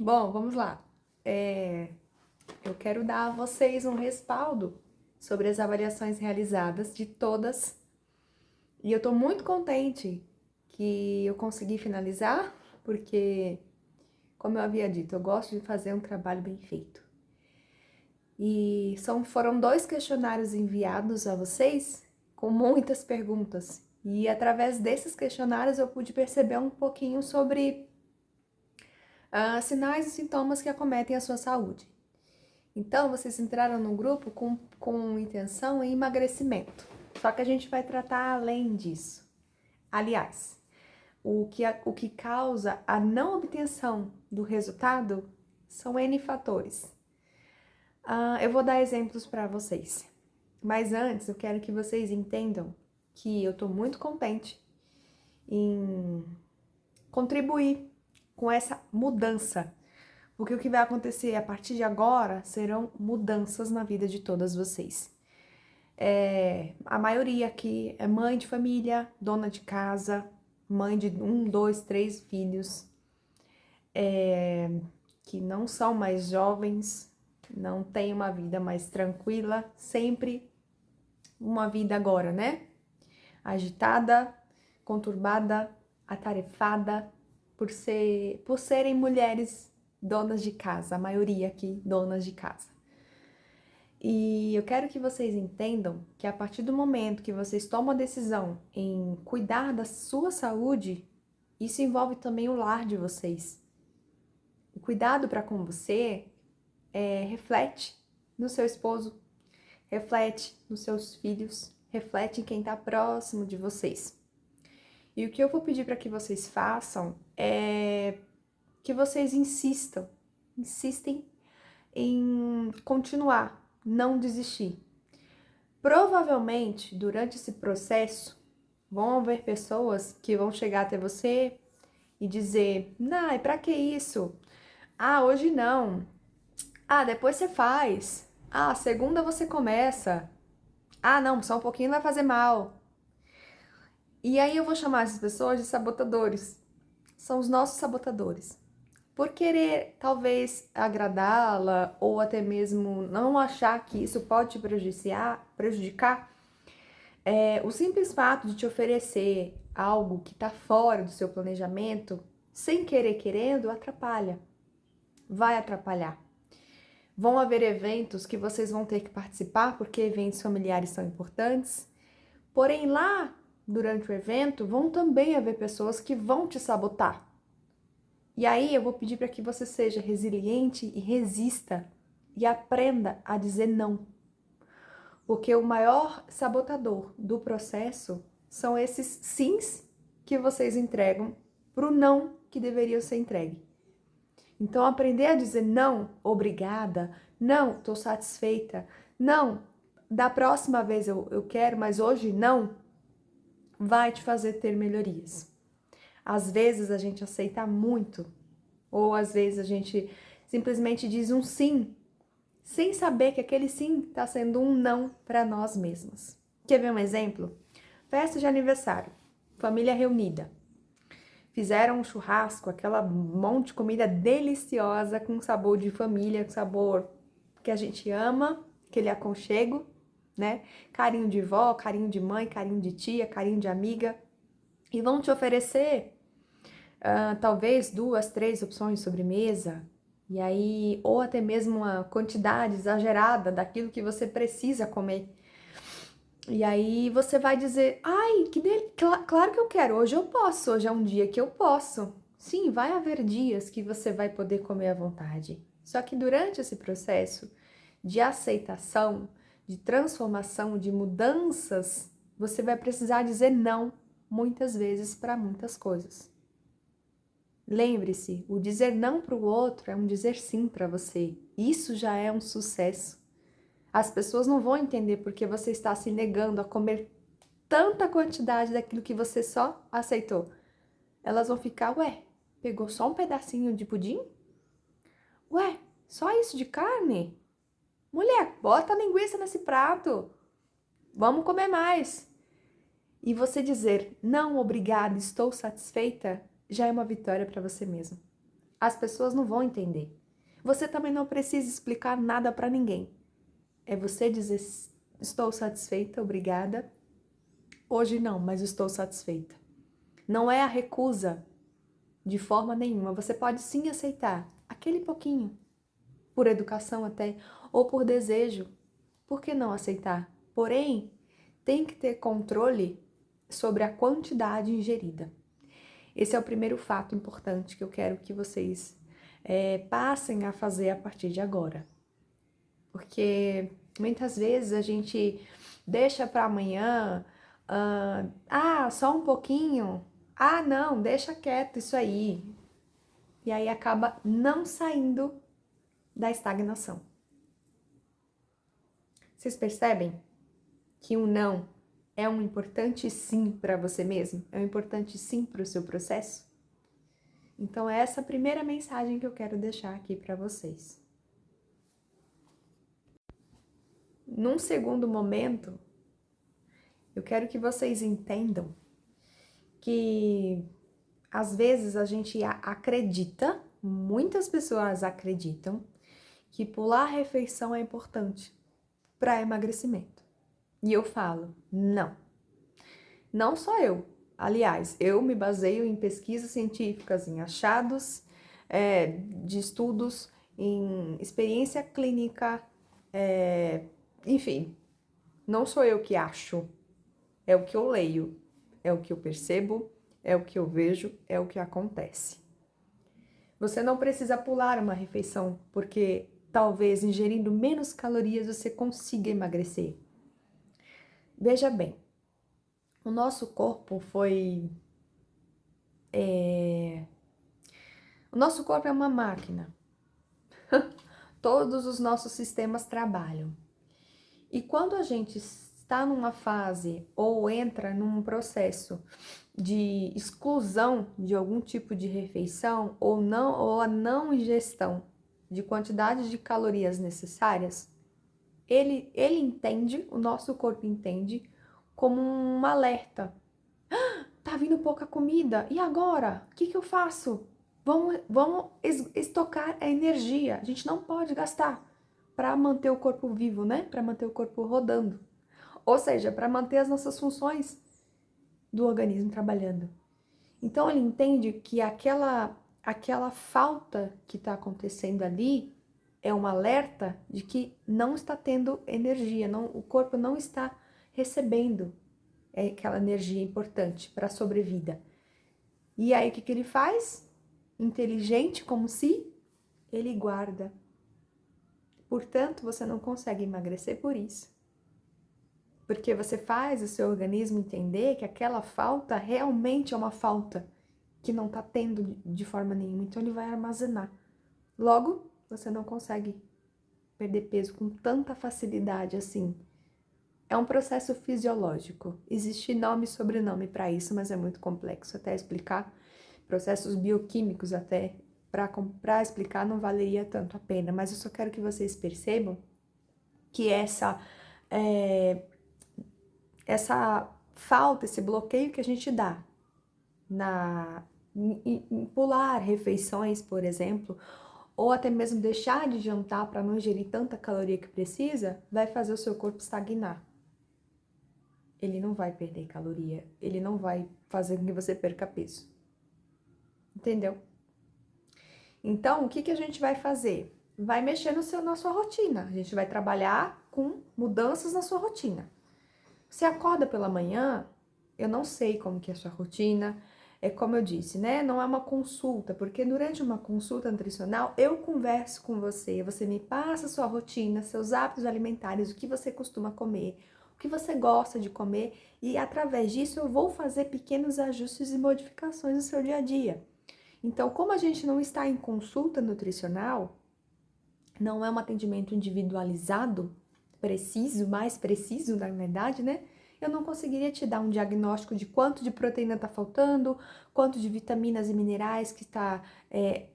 Bom, vamos lá. Eu quero dar a vocês um respaldo sobre as avaliações realizadas de todas e eu tô muito contente que eu consegui finalizar, porque, como eu havia dito, eu gosto de fazer um trabalho bem feito. E foram 2 questionários enviados a vocês com muitas perguntas. E através desses questionários eu pude perceber um pouquinho sobre sinais e sintomas que acometem a sua saúde. Então, vocês entraram no grupo com intenção em emagrecimento. Só que a gente vai tratar além disso. Aliás, o que causa a não obtenção do resultado são N fatores. Eu vou dar exemplos para vocês. Mas antes, eu quero que vocês entendam que eu estou muito contente em contribuir com essa mudança. Porque o que vai acontecer a partir de agora serão mudanças na vida de todas vocês. A maioria aqui é mãe de família, dona de casa, mãe de 1, 2, 3 filhos, que não são mais jovens, não têm uma vida mais tranquila, sempre uma vida agora, né? Agitada, conturbada, atarefada, por serem mulheres donas de casa, a maioria aqui donas de casa. E eu quero que vocês entendam que a partir do momento que vocês tomam a decisão em cuidar da sua saúde, isso envolve também o lar de vocês. O cuidado para com você reflete no seu esposo, reflete nos seus filhos, reflete em quem está próximo de vocês. E o que eu vou pedir para que vocês façam é que vocês insistem em continuar, não desistir. Provavelmente, durante esse processo, vão haver pessoas que vão chegar até você e dizer: "Não, pra que isso? Ah, hoje não. Ah, depois você faz. Ah, segunda você começa. Ah, não, só um pouquinho vai fazer mal." E aí eu vou chamar essas pessoas de sabotadores. São os nossos sabotadores. Por querer, talvez, agradá-la ou até mesmo não achar que isso pode te prejudicar, o simples fato de te oferecer algo que está fora do seu planejamento, sem querer querendo, atrapalha. Vai atrapalhar. Vão haver eventos que vocês vão ter que participar, porque eventos familiares são importantes. Porém, lá, durante o evento, vão também haver pessoas que vão te sabotar. E aí eu vou pedir para que você seja resiliente e resista e aprenda a dizer não. Porque o maior sabotador do processo são esses sims que vocês entregam pro não que deveria ser entregue. Então, aprender a dizer não, obrigada, não, estou satisfeita, não, da próxima vez eu quero, mas hoje não, vai te fazer ter melhorias. Às vezes a gente aceita muito, ou às vezes a gente simplesmente diz um sim, sem saber que aquele sim está sendo um não para nós mesmos. Quer ver um exemplo? Festa de aniversário, família reunida. Fizeram um churrasco, aquela monte de comida deliciosa, com sabor de família, com sabor que a gente ama, aquele aconchego, né? Carinho de vó, carinho de mãe, carinho de tia, carinho de amiga. E vão te oferecer talvez 2, 3 opções de sobremesa, e aí, ou até mesmo uma quantidade exagerada daquilo que você precisa comer. E aí você vai dizer: ai, claro que eu quero, hoje eu posso, hoje é um dia que eu posso. Sim, vai haver dias que você vai poder comer à vontade. Só que durante esse processo de aceitação, de transformação, de mudanças, você vai precisar dizer não muitas vezes para muitas coisas. Lembre-se, o dizer não para o outro é um dizer sim para você. Isso já é um sucesso. As pessoas não vão entender porque você está se negando a comer tanta quantidade daquilo que você só aceitou. Elas vão ficar: ué, pegou só um pedacinho de pudim? Ué, só isso de carne? Mulher, bota a linguiça nesse prato. Vamos comer mais. E você dizer: não, obrigada, estou satisfeita, já é uma vitória para você mesmo. As pessoas não vão entender. Você também não precisa explicar nada para ninguém. É você dizer, estou satisfeita, obrigada. Hoje não, mas estou satisfeita. Não é a recusa de forma nenhuma. Você pode sim aceitar aquele pouquinho, por educação até, ou por desejo. Por que não aceitar? Porém, tem que ter controle sobre a quantidade ingerida. Esse é o primeiro fato importante que eu quero que vocês passem a fazer a partir de agora. Porque muitas vezes a gente deixa para amanhã, só um pouquinho, não, deixa quieto isso aí. E aí acaba não saindo da estagnação. Vocês percebem que o não é um importante sim para você mesmo? É um importante sim para o seu processo? Então é essa a primeira mensagem que eu quero deixar aqui para vocês. Num segundo momento, eu quero que vocês entendam que às vezes a gente acredita, muitas pessoas acreditam, que pular a refeição é importante para emagrecimento. E eu falo, não. Não só eu. Aliás, eu me baseio em pesquisas científicas, em achados de estudos, em experiência clínica, enfim, não sou eu que acho, é o que eu leio, é o que eu percebo, é o que eu vejo, é o que acontece. Você não precisa pular uma refeição, porque talvez ingerindo menos calorias você consiga emagrecer. Veja bem, o nosso corpo foi. O nosso corpo é uma máquina. Todos os nossos sistemas trabalham. E quando a gente está numa fase ou entra num processo de exclusão de algum tipo de refeição ou a não ingestão de quantidade de calorias necessárias, ele entende, o nosso corpo entende como um alerta. Tá vindo pouca comida, e agora? O que eu faço? Vamos estocar a energia. A gente não pode gastar para manter o corpo vivo, né? Para manter o corpo rodando. Ou seja, para manter as nossas funções do organismo trabalhando. Então ele entende que aquela falta que está acontecendo ali é um alerta de que não está tendo energia, o corpo não está recebendo aquela energia importante para a sobrevida. E aí o que ele faz? Inteligente como se ele guarda. Portanto, você não consegue emagrecer por isso. Porque você faz o seu organismo entender que aquela falta realmente é uma falta que não está tendo de forma nenhuma, então ele vai armazenar. Logo, você não consegue perder peso com tanta facilidade assim. É um processo fisiológico. Existe nome e sobrenome para isso, mas é muito complexo até explicar. Processos bioquímicos até, para explicar não valeria tanto a pena, mas eu só quero que vocês percebam que essa falta, esse bloqueio que a gente dá em pular refeições, por exemplo, ou até mesmo deixar de jantar para não ingerir tanta caloria que precisa, vai fazer o seu corpo estagnar. Ele não vai perder caloria, ele não vai fazer com que você perca peso. Entendeu? Então, o que a gente vai fazer? Vai mexer na sua rotina. A gente vai trabalhar com mudanças na sua rotina. Você acorda pela manhã, eu não sei como que é a sua rotina, é como eu disse, né? Não é uma consulta, porque durante uma consulta nutricional eu converso com você, você me passa a sua rotina, seus hábitos alimentares, o que você costuma comer, o que você gosta de comer, e através disso eu vou fazer pequenos ajustes e modificações no seu dia a dia. Então, como a gente não está em consulta nutricional, não é um atendimento individualizado, mais preciso, na verdade, né? Eu não conseguiria te dar um diagnóstico de quanto de proteína está faltando, quanto de vitaminas e minerais que está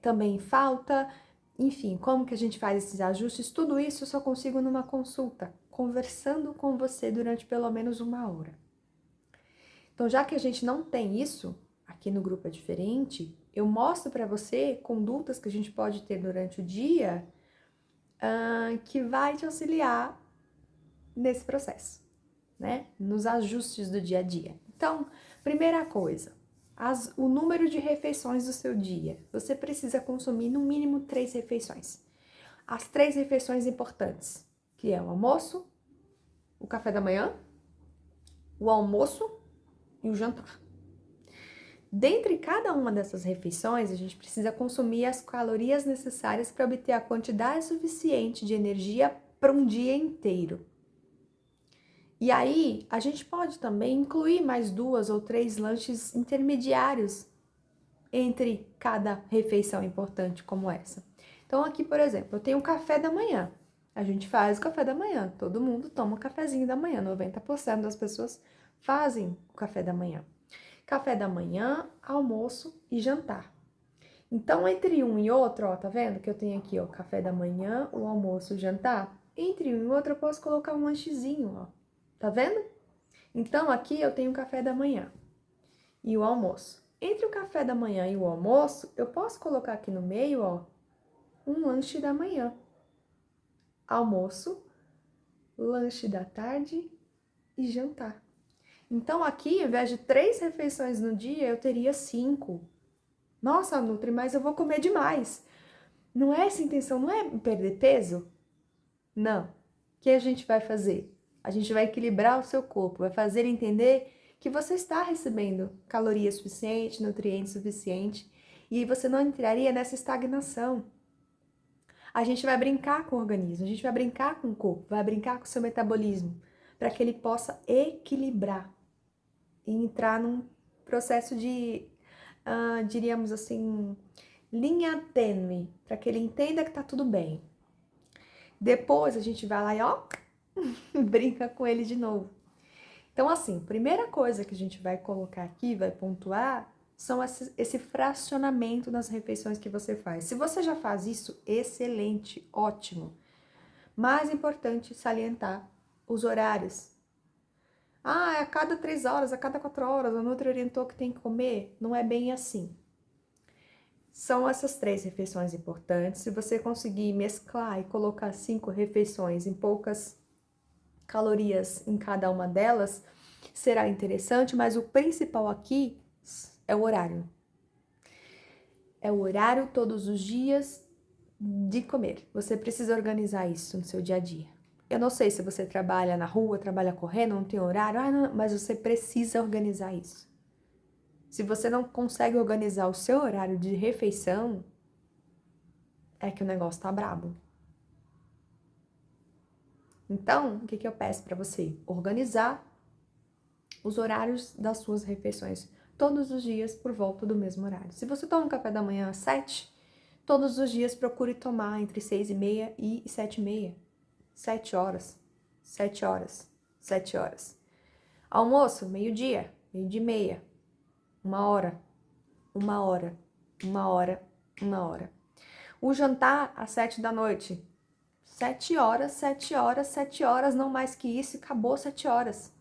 também em falta, enfim, como que a gente faz esses ajustes, tudo isso eu só consigo numa consulta, conversando com você durante pelo menos 1 hora. Então, já que a gente não tem isso, aqui no grupo é diferente, eu mostro para você condutas que a gente pode ter durante o dia que vai te auxiliar nesse processo, né? Nos ajustes do dia a dia. Então, primeira coisa, o número de refeições do seu dia. Você precisa consumir no mínimo 3 refeições. As 3 refeições importantes, que é o almoço, o café da manhã, o almoço e o jantar. Dentre cada uma dessas refeições, a gente precisa consumir as calorias necessárias para obter a quantidade suficiente de energia para um dia inteiro. E aí, a gente pode também incluir mais 2 ou 3 lanches intermediários entre cada refeição importante como essa. Então, aqui, por exemplo, eu tenho um café da manhã. A gente faz o café da manhã. Todo mundo toma o cafezinho da manhã. 90% das pessoas fazem o café da manhã. Café da manhã, almoço e jantar. Então, entre um e outro, ó, tá vendo que eu tenho aqui, ó, café da manhã, o almoço, o jantar? Entre um e outro eu posso colocar um lanchezinho, ó. Tá vendo? Então, aqui eu tenho o café da manhã e o almoço. Entre o café da manhã e o almoço, eu posso colocar aqui no meio, ó, um lanche da manhã. Almoço, lanche da tarde e jantar. Então, aqui, ao invés de 3 refeições no dia, eu teria 5. Nossa, Nutri, mas eu vou comer demais. Não é essa a intenção, não é perder peso? Não. O que a gente vai fazer? A gente vai equilibrar o seu corpo, vai fazer entender que você está recebendo caloria suficiente, nutrientes suficiente, e você não entraria nessa estagnação. A gente vai brincar com o organismo, a gente vai brincar com o corpo, vai brincar com o seu metabolismo, para que ele possa equilibrar e entrar num processo de, diríamos assim, linha tênue, para que ele entenda que tá tudo bem. Depois a gente vai lá e ó, brinca com ele de novo. Então, assim, primeira coisa que a gente vai colocar aqui, vai pontuar, são esse fracionamento das refeições que você faz. Se você já faz isso, excelente, ótimo. Mais importante, salientar os horários. Ah, é a cada 3 horas, a cada 4 horas, a Nutri orientou que tem que comer. Não é bem assim. São essas 3 refeições importantes. Se você conseguir mesclar e colocar 5 refeições em poucas calorias em cada uma delas, será interessante, mas o principal aqui é o horário. É o horário todos os dias de comer. Você precisa organizar isso no seu dia a dia. Eu não sei se você trabalha na rua, trabalha correndo, não tem horário, não, mas você precisa organizar isso. Se você não consegue organizar o seu horário de refeição, é que o negócio tá brabo. Então, o que eu peço para você? Organizar os horários das suas refeições todos os dias por volta do mesmo horário. Se você toma um café da manhã às 7, todos os dias procure tomar entre 6h30 e 7h30. 7 horas, 7 horas, 7 horas. Almoço, meio-dia, meio-dia e meia. 1 hora, 1 hora, 1 hora, 1 hora. O jantar às 7 da noite. 7 horas, 7 horas, 7 horas, não mais que isso, e acabou 7 horas.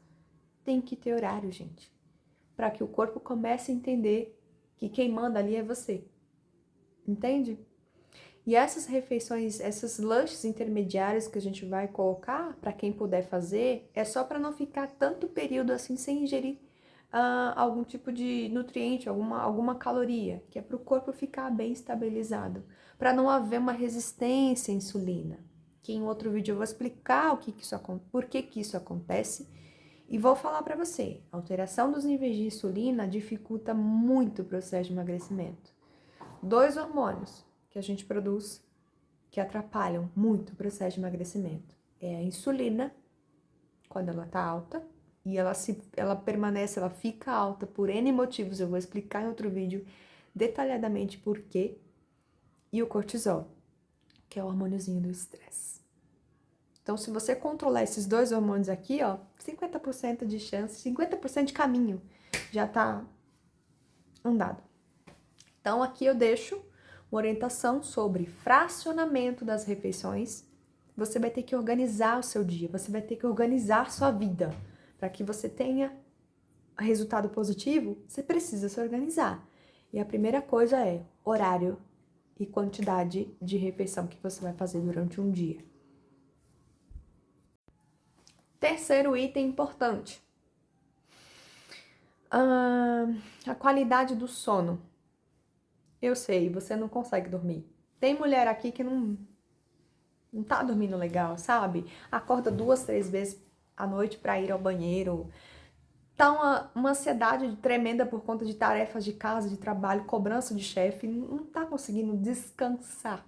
Tem que ter horário, gente, para que o corpo comece a entender que quem manda ali é você. Entende? E essas refeições, esses lanches intermediários que a gente vai colocar, para quem puder fazer, é só para não ficar tanto período assim sem ingerir algum tipo de nutriente, alguma caloria, que é para o corpo ficar bem estabilizado, para não haver uma resistência à insulina. Que em outro vídeo eu vou explicar por que isso acontece e vou falar para você, a alteração dos níveis de insulina dificulta muito o processo de emagrecimento. 2 hormônios que a gente produz que atrapalham muito o processo de emagrecimento é a insulina, quando ela tá alta, e ela permanece, ela fica alta por N motivos, eu vou explicar em outro vídeo detalhadamente por quê, e o cortisol, que é o hormôniozinho do estresse. Então, se você controlar esses 2 hormônios aqui, ó, 50% de chance, 50% de caminho já tá andado. Então, aqui eu deixo uma orientação sobre fracionamento das refeições. Você vai ter que organizar o seu dia, você vai ter que organizar sua vida. Para que você tenha resultado positivo, você precisa se organizar. E a primeira coisa é horário e quantidade de refeição que você vai fazer durante um dia. Terceiro item importante. A qualidade do sono. Eu sei, você não consegue dormir. Tem mulher aqui que não tá dormindo legal, sabe? Acorda 2, 3 vezes à noite para ir ao banheiro. Tá uma ansiedade tremenda por conta de tarefas de casa, de trabalho, cobrança de chefe. Não tá conseguindo descansar.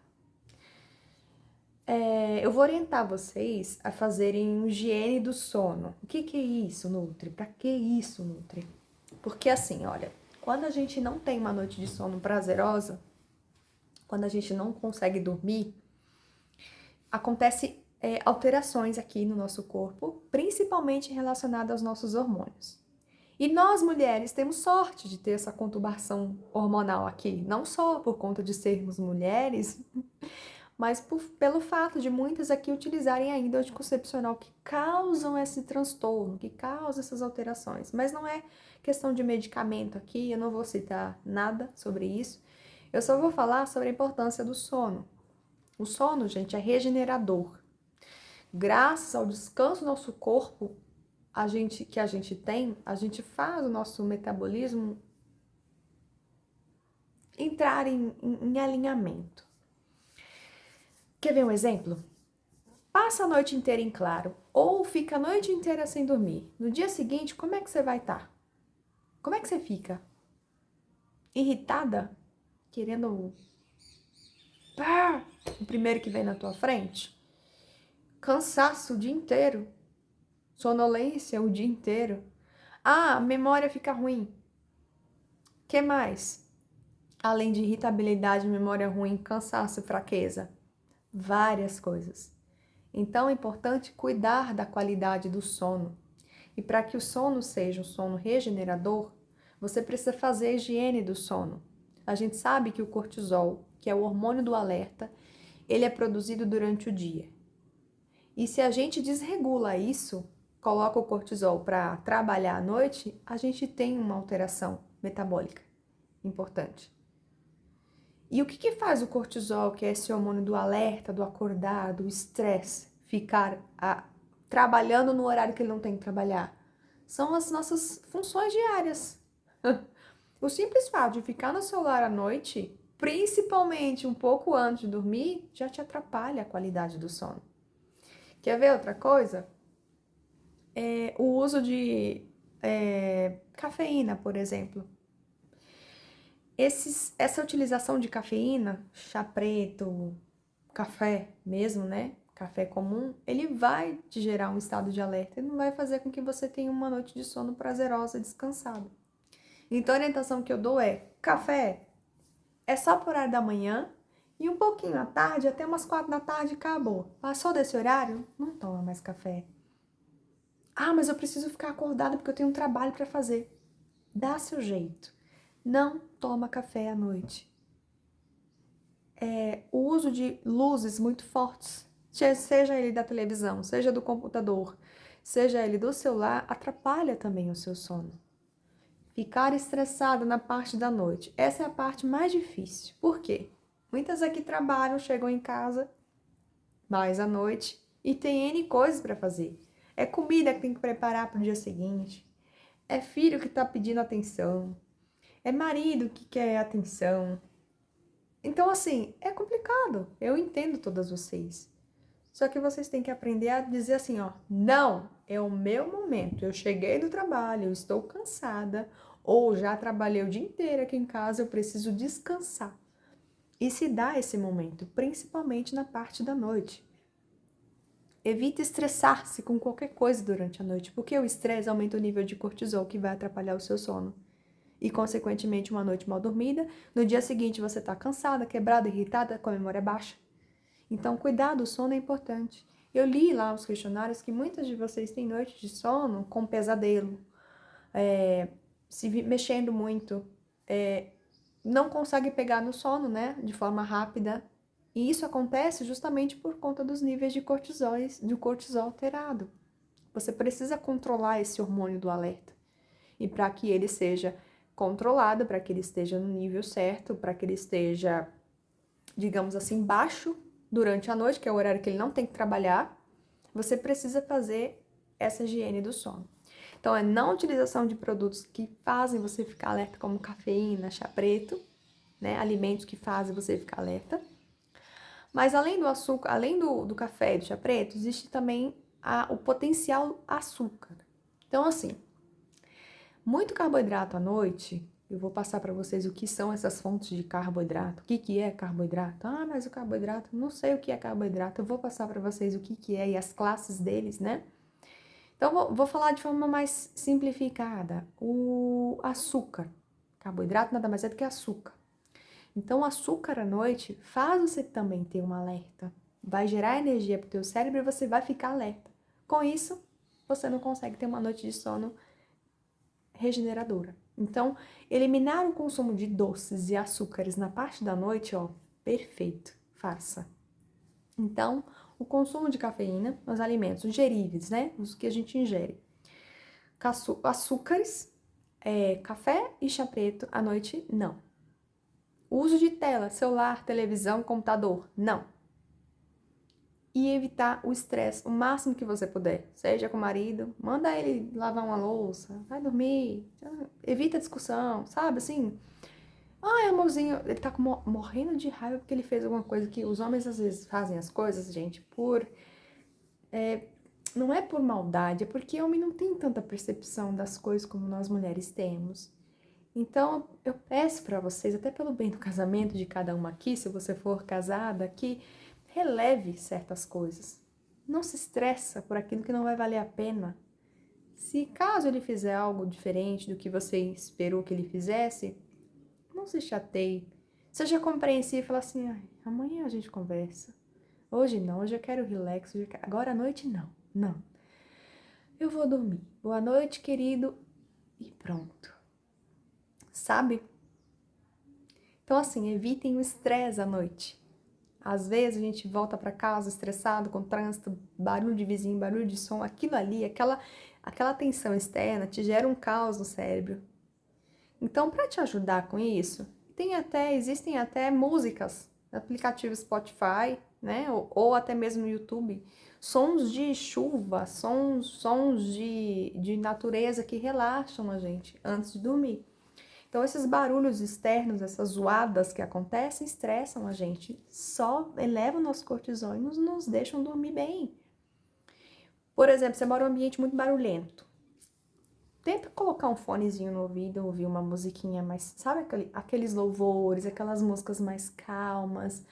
Eu vou orientar vocês a fazerem higiene do sono. O que é isso, Nutri? Pra que isso, Nutri? Porque assim, olha, quando a gente não tem uma noite de sono prazerosa, quando a gente não consegue dormir, acontece alterações aqui no nosso corpo, principalmente relacionadas aos nossos hormônios. E nós, mulheres, temos sorte de ter essa conturbação hormonal aqui, não só por conta de sermos mulheres, mas pelo fato de muitas aqui utilizarem ainda o anticoncepcional que causam esse transtorno, que causam essas alterações. Mas não é questão de medicamento aqui, eu não vou citar nada sobre isso. Eu só vou falar sobre a importância do sono. O sono, gente, é regenerador. Graças ao descanso do nosso corpo, a gente faz o nosso metabolismo entrar em alinhamento. Quer ver um exemplo? Passa a noite inteira em claro ou fica a noite inteira sem dormir. No dia seguinte, como é que você vai estar? Como é que você fica? Irritada? Querendo o primeiro que vem na tua frente? Cansaço o dia inteiro? Sonolência o dia inteiro? A memória fica ruim. Que mais? Além de irritabilidade, memória ruim, cansaço, fraqueza. Várias coisas. Então é importante cuidar da qualidade do sono. E para que o sono seja um sono regenerador, você precisa fazer a higiene do sono. A gente sabe que o cortisol, que é o hormônio do alerta, ele é produzido durante o dia. E se a gente desregula isso, coloca o cortisol para trabalhar à noite, a gente tem uma alteração metabólica importante. E o que faz o cortisol, que é esse hormônio do alerta, do acordar, do estresse, ficar trabalhando no horário que ele não tem que trabalhar? São as nossas funções diárias. O simples fato de ficar no celular à noite, principalmente um pouco antes de dormir, já te atrapalha a qualidade do sono. Quer ver outra coisa? O uso de cafeína, por exemplo. Essa utilização de cafeína, chá preto, café mesmo, né? Café comum, ele vai te gerar um estado de alerta e não vai fazer com que você tenha uma noite de sono prazerosa, descansada. Então a orientação que eu dou é: café é só por horário da manhã e um pouquinho à tarde, até umas 4 da tarde, acabou. Passou desse horário, não toma mais café. Ah, mas eu preciso ficar acordada porque eu tenho um trabalho para fazer. Dá seu jeito. Não toma café à noite. O uso de luzes muito fortes, seja ele da televisão, seja do computador, seja ele do celular, atrapalha também o seu sono. Ficar estressada na parte da noite, essa é a parte mais difícil. Por quê? Muitas aqui trabalham, chegam em casa mais à noite e tem N coisas para fazer. É comida que tem que preparar para o dia seguinte, é filho que está pedindo atenção, é marido que quer atenção. Então, assim, é complicado. Eu entendo todas vocês. Só que vocês têm que aprender a dizer assim, ó, não, é o meu momento. Eu cheguei do trabalho, eu estou cansada, ou já trabalhei o dia inteiro aqui em casa, eu preciso descansar. E se dá esse momento, principalmente na parte da noite. Evite estressar-se com qualquer coisa durante a noite, porque o estresse aumenta o nível de cortisol que vai atrapalhar o seu sono. E, consequentemente, uma noite mal dormida, no dia seguinte você está cansada, quebrada, irritada, com a memória baixa. Então, cuidar do sono é importante. Eu li lá os questionários que muitas de vocês têm noites de sono com pesadelo, se mexendo muito, não consegue pegar no sono, né, de forma rápida. E isso acontece justamente por conta dos níveis de cortisol alterado. Você precisa controlar esse hormônio do alerta. E para que ele seja controlado para que ele esteja no nível certo, para que ele esteja, digamos assim, baixo durante a noite, que é o horário que ele não tem que trabalhar. Você precisa fazer essa higiene do sono. Então, é não utilização de produtos que fazem você ficar alerta, como cafeína, chá preto, né? Alimentos que fazem você ficar alerta. Mas além do açúcar, além do café e do chá preto, existe também o potencial açúcar. Então, assim, muito carboidrato à noite, eu vou passar para vocês o que são essas fontes de carboidrato. O que é carboidrato? Ah, mas o carboidrato, não sei o que é carboidrato. Eu vou passar para vocês o que é e as classes deles, né? Então, vou falar de forma mais simplificada. O açúcar. Carboidrato nada mais é do que açúcar. Então, o açúcar à noite faz você também ter um alerta. Vai gerar energia para o teu cérebro e você vai ficar alerta. Com isso, você não consegue ter uma noite de sono regeneradora. Então, eliminar o consumo de doces e açúcares na parte da noite, ó, perfeito, faça. Então, o consumo de cafeína nos alimentos ingeríveis, né? Os que a gente ingere. Açúcares, café e chá preto à noite, não. Uso de tela, celular, televisão, computador, não. E evitar o estresse o máximo que você puder. Seja com o marido, manda ele lavar uma louça, vai dormir, evita discussão, sabe assim? Ai, amorzinho, ele tá morrendo de raiva porque ele fez alguma coisa que os homens às vezes fazem as coisas, gente, não é por maldade, é porque o homem não tem tanta percepção das coisas como nós mulheres temos. Então, eu peço para vocês, até pelo bem do casamento de cada uma aqui, se você for casada, que releve certas coisas. Não se estressa por aquilo que não vai valer a pena. Se caso ele fizer algo diferente do que você esperou que ele fizesse, não se chateie. Seja compreensivo e fala assim, amanhã a gente conversa. Hoje não, hoje eu quero relax, agora à noite não, não. Eu vou dormir. Boa noite, querido, e pronto. Sabe? Então, assim, evitem o estresse à noite. Às vezes a gente volta para casa estressado, com trânsito, barulho de vizinho, barulho de som, aquilo ali, aquela tensão externa te gera um caos no cérebro. Então, para te ajudar com isso, existem até músicas, aplicativo Spotify, né, ou até mesmo no YouTube, sons de chuva, sons de natureza que relaxam a gente antes de dormir. Então, esses barulhos externos, essas zoadas que acontecem, estressam a gente, só elevam nosso cortisol e nos deixam dormir bem. Por exemplo, você mora em um ambiente muito barulhento. Tenta colocar um fonezinho no ouvido, ouvir uma musiquinha mais, sabe aqueles louvores, aquelas músicas mais calmas,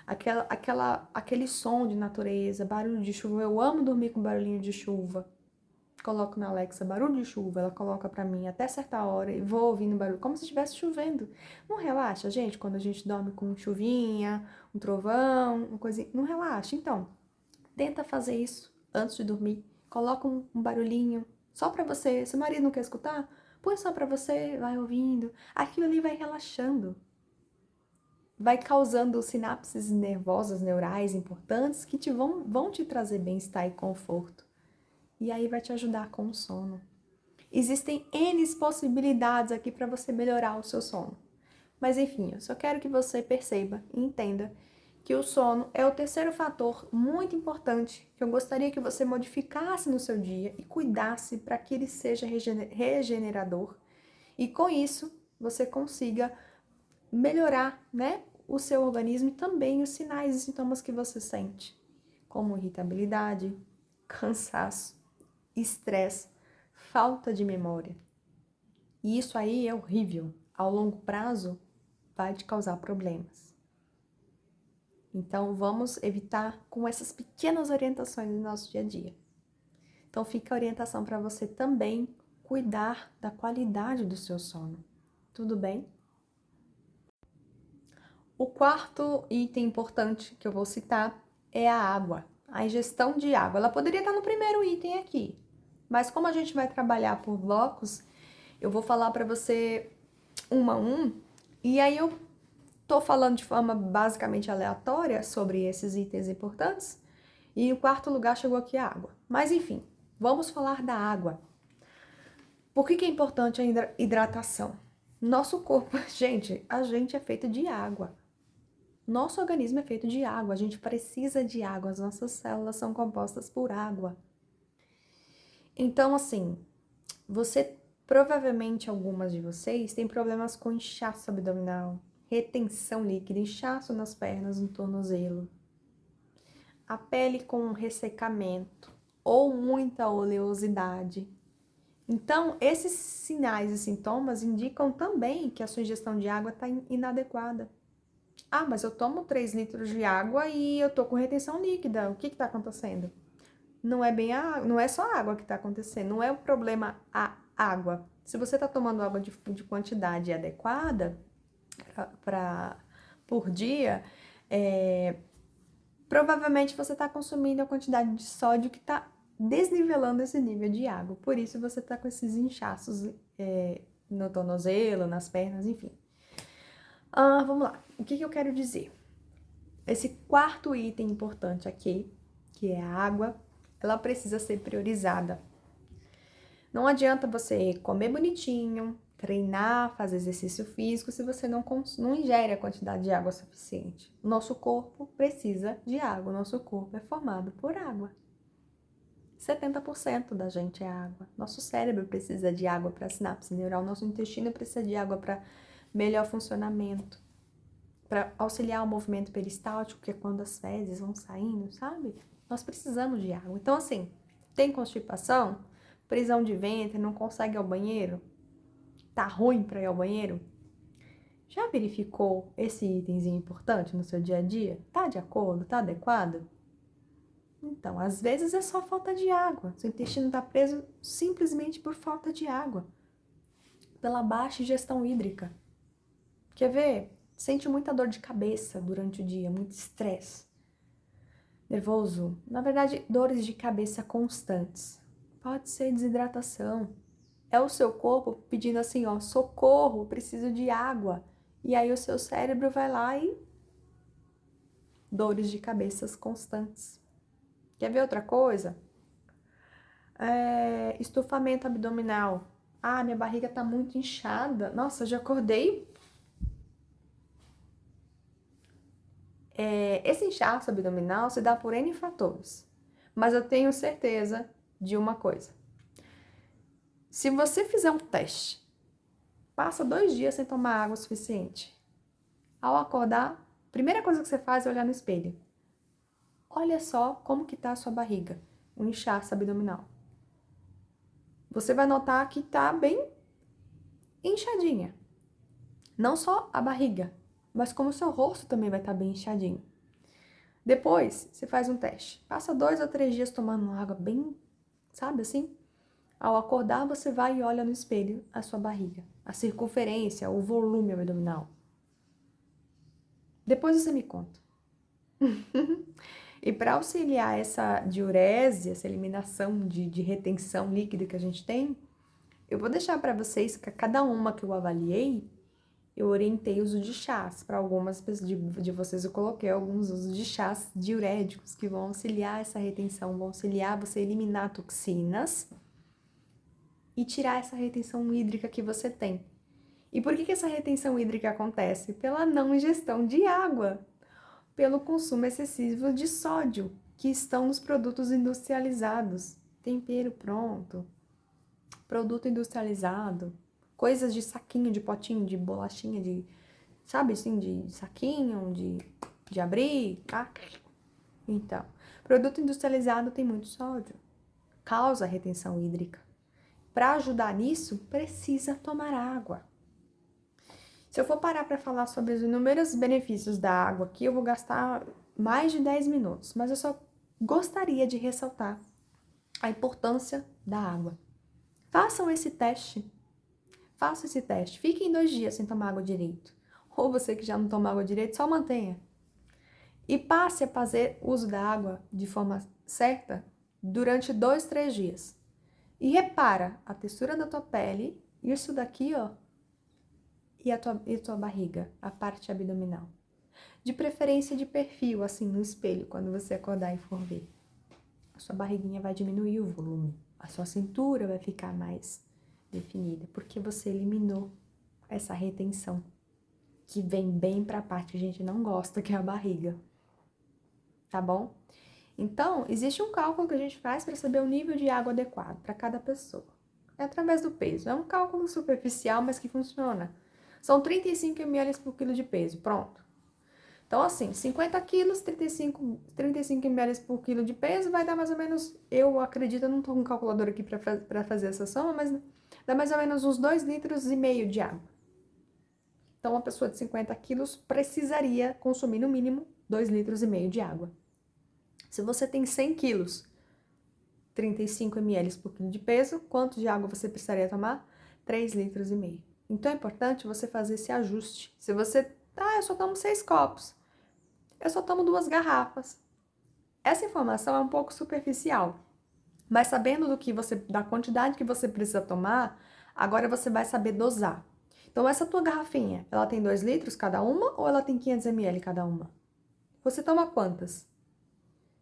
aquele som de natureza, barulho de chuva. Eu amo dormir com barulhinho de chuva. Coloco na Alexa barulho de chuva, ela coloca pra mim até certa hora e vou ouvindo barulho, como se estivesse chovendo. Não relaxa, gente, quando a gente dorme com chuvinha, um trovão, uma coisinha, não relaxa. Então, tenta fazer isso antes de dormir. Coloca um barulhinho só pra você. Se o marido não quer escutar, põe só pra você, vai ouvindo. Aquilo ali vai relaxando. Vai causando sinapses nervosas, neurais importantes que vão te trazer bem-estar e conforto. E aí vai te ajudar com o sono. Existem N possibilidades aqui para você melhorar o seu sono. Mas enfim, eu só quero que você perceba e entenda que o sono é o terceiro fator muito importante que eu gostaria que você modificasse no seu dia e cuidasse para que ele seja regenerador. E com isso, você consiga melhorar, né, o seu organismo e também os sinais e sintomas que você sente, como irritabilidade, cansaço, estresse, falta de memória. E isso aí é horrível. Ao longo prazo, vai te causar problemas. Então, vamos evitar com essas pequenas orientações no nosso dia a dia. Então, fica a orientação para você também cuidar da qualidade do seu sono. Tudo bem? O quarto item importante que eu vou citar é a água. A ingestão de água. Ela poderia estar no primeiro item aqui, mas como a gente vai trabalhar por blocos, eu vou falar para você um a um, e aí eu tô falando de forma basicamente aleatória sobre esses itens importantes, e o quarto lugar chegou aqui a água. Mas enfim, vamos falar da água. Por que é importante a hidratação? Nosso corpo, gente, a gente é feito de água. Nosso organismo é feito de água, a gente precisa de água, as nossas células são compostas por água. Então, assim, provavelmente algumas de vocês têm problemas com inchaço abdominal, retenção líquida, inchaço nas pernas, no tornozelo, a pele com ressecamento ou muita oleosidade. Então, esses sinais e sintomas indicam também que a sua ingestão de água está inadequada. Ah, mas eu tomo 3 litros de água e eu tô com retenção líquida. O que está acontecendo? Não é bem não é só a água que está acontecendo, não é o problema a água. Se você está tomando água de quantidade adequada por dia, provavelmente você está consumindo a quantidade de sódio que está desnivelando esse nível de água. Por isso você está com esses inchaços no tornozelo, nas pernas, enfim. Vamos lá. O que eu quero dizer? Esse quarto item importante aqui, que é a água, ela precisa ser priorizada. Não adianta você comer bonitinho, treinar, fazer exercício físico se você não ingere a quantidade de água suficiente. O nosso corpo precisa de água, o nosso corpo é formado por água. 70% da gente é água. Nosso cérebro precisa de água para sinapse neural, nosso intestino precisa de água para melhor funcionamento, para auxiliar o movimento peristáltico, que é quando as fezes vão saindo, sabe? Nós precisamos de água. Então, assim, tem constipação, prisão de ventre, não consegue ir ao banheiro, tá ruim para ir ao banheiro? Já verificou esse itemzinho importante no seu dia a dia? Tá de acordo? Tá adequado? Então, às vezes é só falta de água. Seu intestino tá preso simplesmente por falta de água, pela baixa ingestão hídrica. Quer ver? Sente muita dor de cabeça durante o dia, muito estresse, nervoso. Na verdade, dores de cabeça constantes. Pode ser desidratação. É o seu corpo pedindo assim, ó, socorro, preciso de água. E aí o seu cérebro vai lá e dores de cabeças constantes. Quer ver outra coisa? Estufamento abdominal. Ah, minha barriga tá muito inchada. Nossa, já acordei. Esse inchaço abdominal se dá por N fatores. Mas eu tenho certeza de uma coisa. Se você fizer um teste, passa 2 dias sem tomar água suficiente. Ao acordar, a primeira coisa que você faz é olhar no espelho. Olha só como que tá a sua barriga, o inchaço abdominal. Você vai notar que tá bem inchadinha. Não só a barriga, mas como o seu rosto também vai estar bem inchadinho. Depois, você faz um teste. Passa 2 ou 3 dias tomando água bem, sabe assim? Ao acordar, você vai e olha no espelho a sua barriga, a circunferência, o volume abdominal. Depois você me conta. E para auxiliar essa diurese, essa eliminação de retenção líquida que a gente tem, eu vou deixar para vocês que cada uma que eu avaliei, eu orientei o uso de chás. Para algumas de vocês eu coloquei alguns usos de chás diuréticos que vão auxiliar essa retenção, vão auxiliar você a eliminar toxinas e tirar essa retenção hídrica que você tem. E por que essa retenção hídrica acontece? Pela não ingestão de água, pelo consumo excessivo de sódio, que estão nos produtos industrializados. Tempero pronto, produto industrializado, coisas de saquinho, de potinho, de bolachinha, de, sabe assim, de saquinho, de abrir, tá? Então, produto industrializado tem muito sódio, causa retenção hídrica. Para ajudar nisso, precisa tomar água. Se eu for parar para falar sobre os inúmeros benefícios da água aqui, eu vou gastar mais de 10 minutos, mas eu só gostaria de ressaltar a importância da água. Façam esse teste. Faça esse teste. Fiquem 2 dias sem tomar água direito. Ou você que já não toma água direito, só mantenha. E passe a fazer uso da água de forma certa durante 2, 3 dias. E repara a textura da tua pele, isso daqui, ó, e a tua barriga, a parte abdominal. De preferência de perfil, assim, no espelho, quando você acordar e for ver. A sua barriguinha vai diminuir o volume. A sua cintura vai ficar mais definida, porque você eliminou essa retenção, que vem bem para a parte que a gente não gosta, que é a barriga. Tá bom? Então, existe um cálculo que a gente faz para saber o nível de água adequado para cada pessoa. É através do peso. É um cálculo superficial, mas que funciona. São 35 ml por quilo de peso. Pronto. Então, assim, 50 quilos, 35 ml por quilo de peso, vai dar mais ou menos, eu acredito, eu não tô com um calculador aqui para fazer essa soma, mas dá mais ou menos uns 2,5 litros de água. Então, uma pessoa de 50 quilos precisaria consumir no mínimo 2,5 litros de água. Se você tem 100 quilos, 35 ml por quilo de peso, quanto de água você precisaria tomar? 3,5 litros. Então, é importante você fazer esse ajuste. Se você, eu só tomo 6 copos, eu só tomo 2 garrafas. Essa informação é um pouco superficial, mas sabendo da quantidade que você precisa tomar, agora você vai saber dosar. Então, essa tua garrafinha, ela tem 2 litros cada uma ou ela tem 500 ml cada uma? Você toma quantas?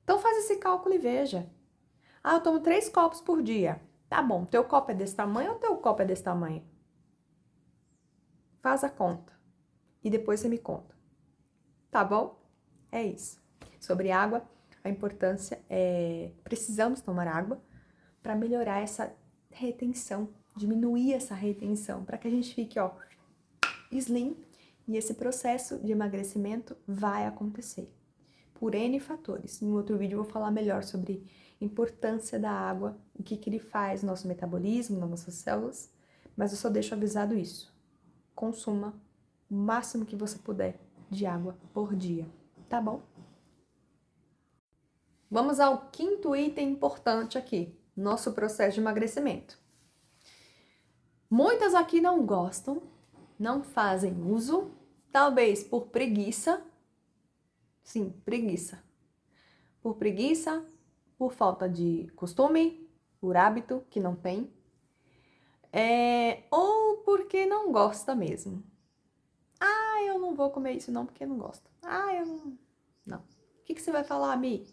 Então, faz esse cálculo e veja. Eu tomo 3 copos por dia. Tá bom, teu copo é desse tamanho ou teu copo é desse tamanho? Faz a conta e depois você me conta. Tá bom? É isso. Sobre água, a importância é precisamos tomar água para melhorar essa retenção, diminuir essa retenção, para que a gente fique, slim, e esse processo de emagrecimento vai acontecer por N fatores. Em outro vídeo eu vou falar melhor sobre a importância da água, o que ele faz no nosso metabolismo, nas nossas células, mas eu só deixo avisado isso. Consuma o máximo que você puder de água por dia, tá bom? Vamos ao quinto item importante aqui, nosso processo de emagrecimento. Muitas aqui não gostam, não fazem uso, talvez por preguiça. Sim, preguiça. Por preguiça, por falta de costume, por hábito que não tem, ou porque não gosta mesmo. Eu não vou comer isso não porque não gosto. Eu não... Não. O que você vai falar, Mi?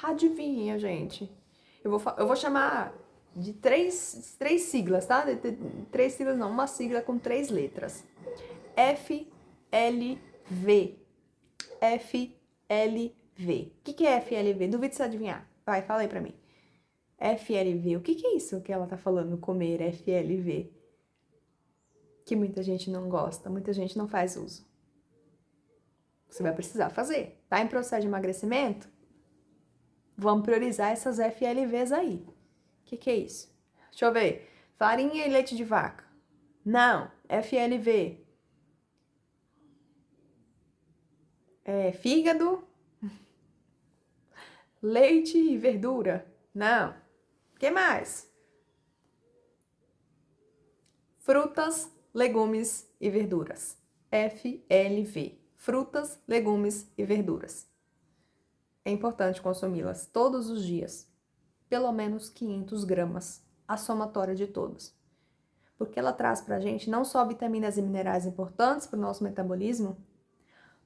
Adivinha, gente. Eu vou chamar de três siglas, tá? Três siglas não, uma sigla com 3 letras. FLV. FLV. O que é FLV? Duvido você adivinhar. Vai, fala aí pra mim. FLV. O que é isso que ela tá falando, comer FLV? Que muita gente não gosta, muita gente não faz uso. Você vai precisar fazer. Tá em processo de emagrecimento? Vamos priorizar essas FLVs aí. O que é isso? Deixa eu ver. Farinha e leite de vaca. Não. FLV. Fígado, leite e verdura. Não. O que mais? Frutas, legumes e verduras. FLV. Frutas, legumes e verduras. É importante consumi-las todos os dias. Pelo menos 500 gramas, a somatória de todos. Porque ela traz pra gente não só vitaminas e minerais importantes para o nosso metabolismo,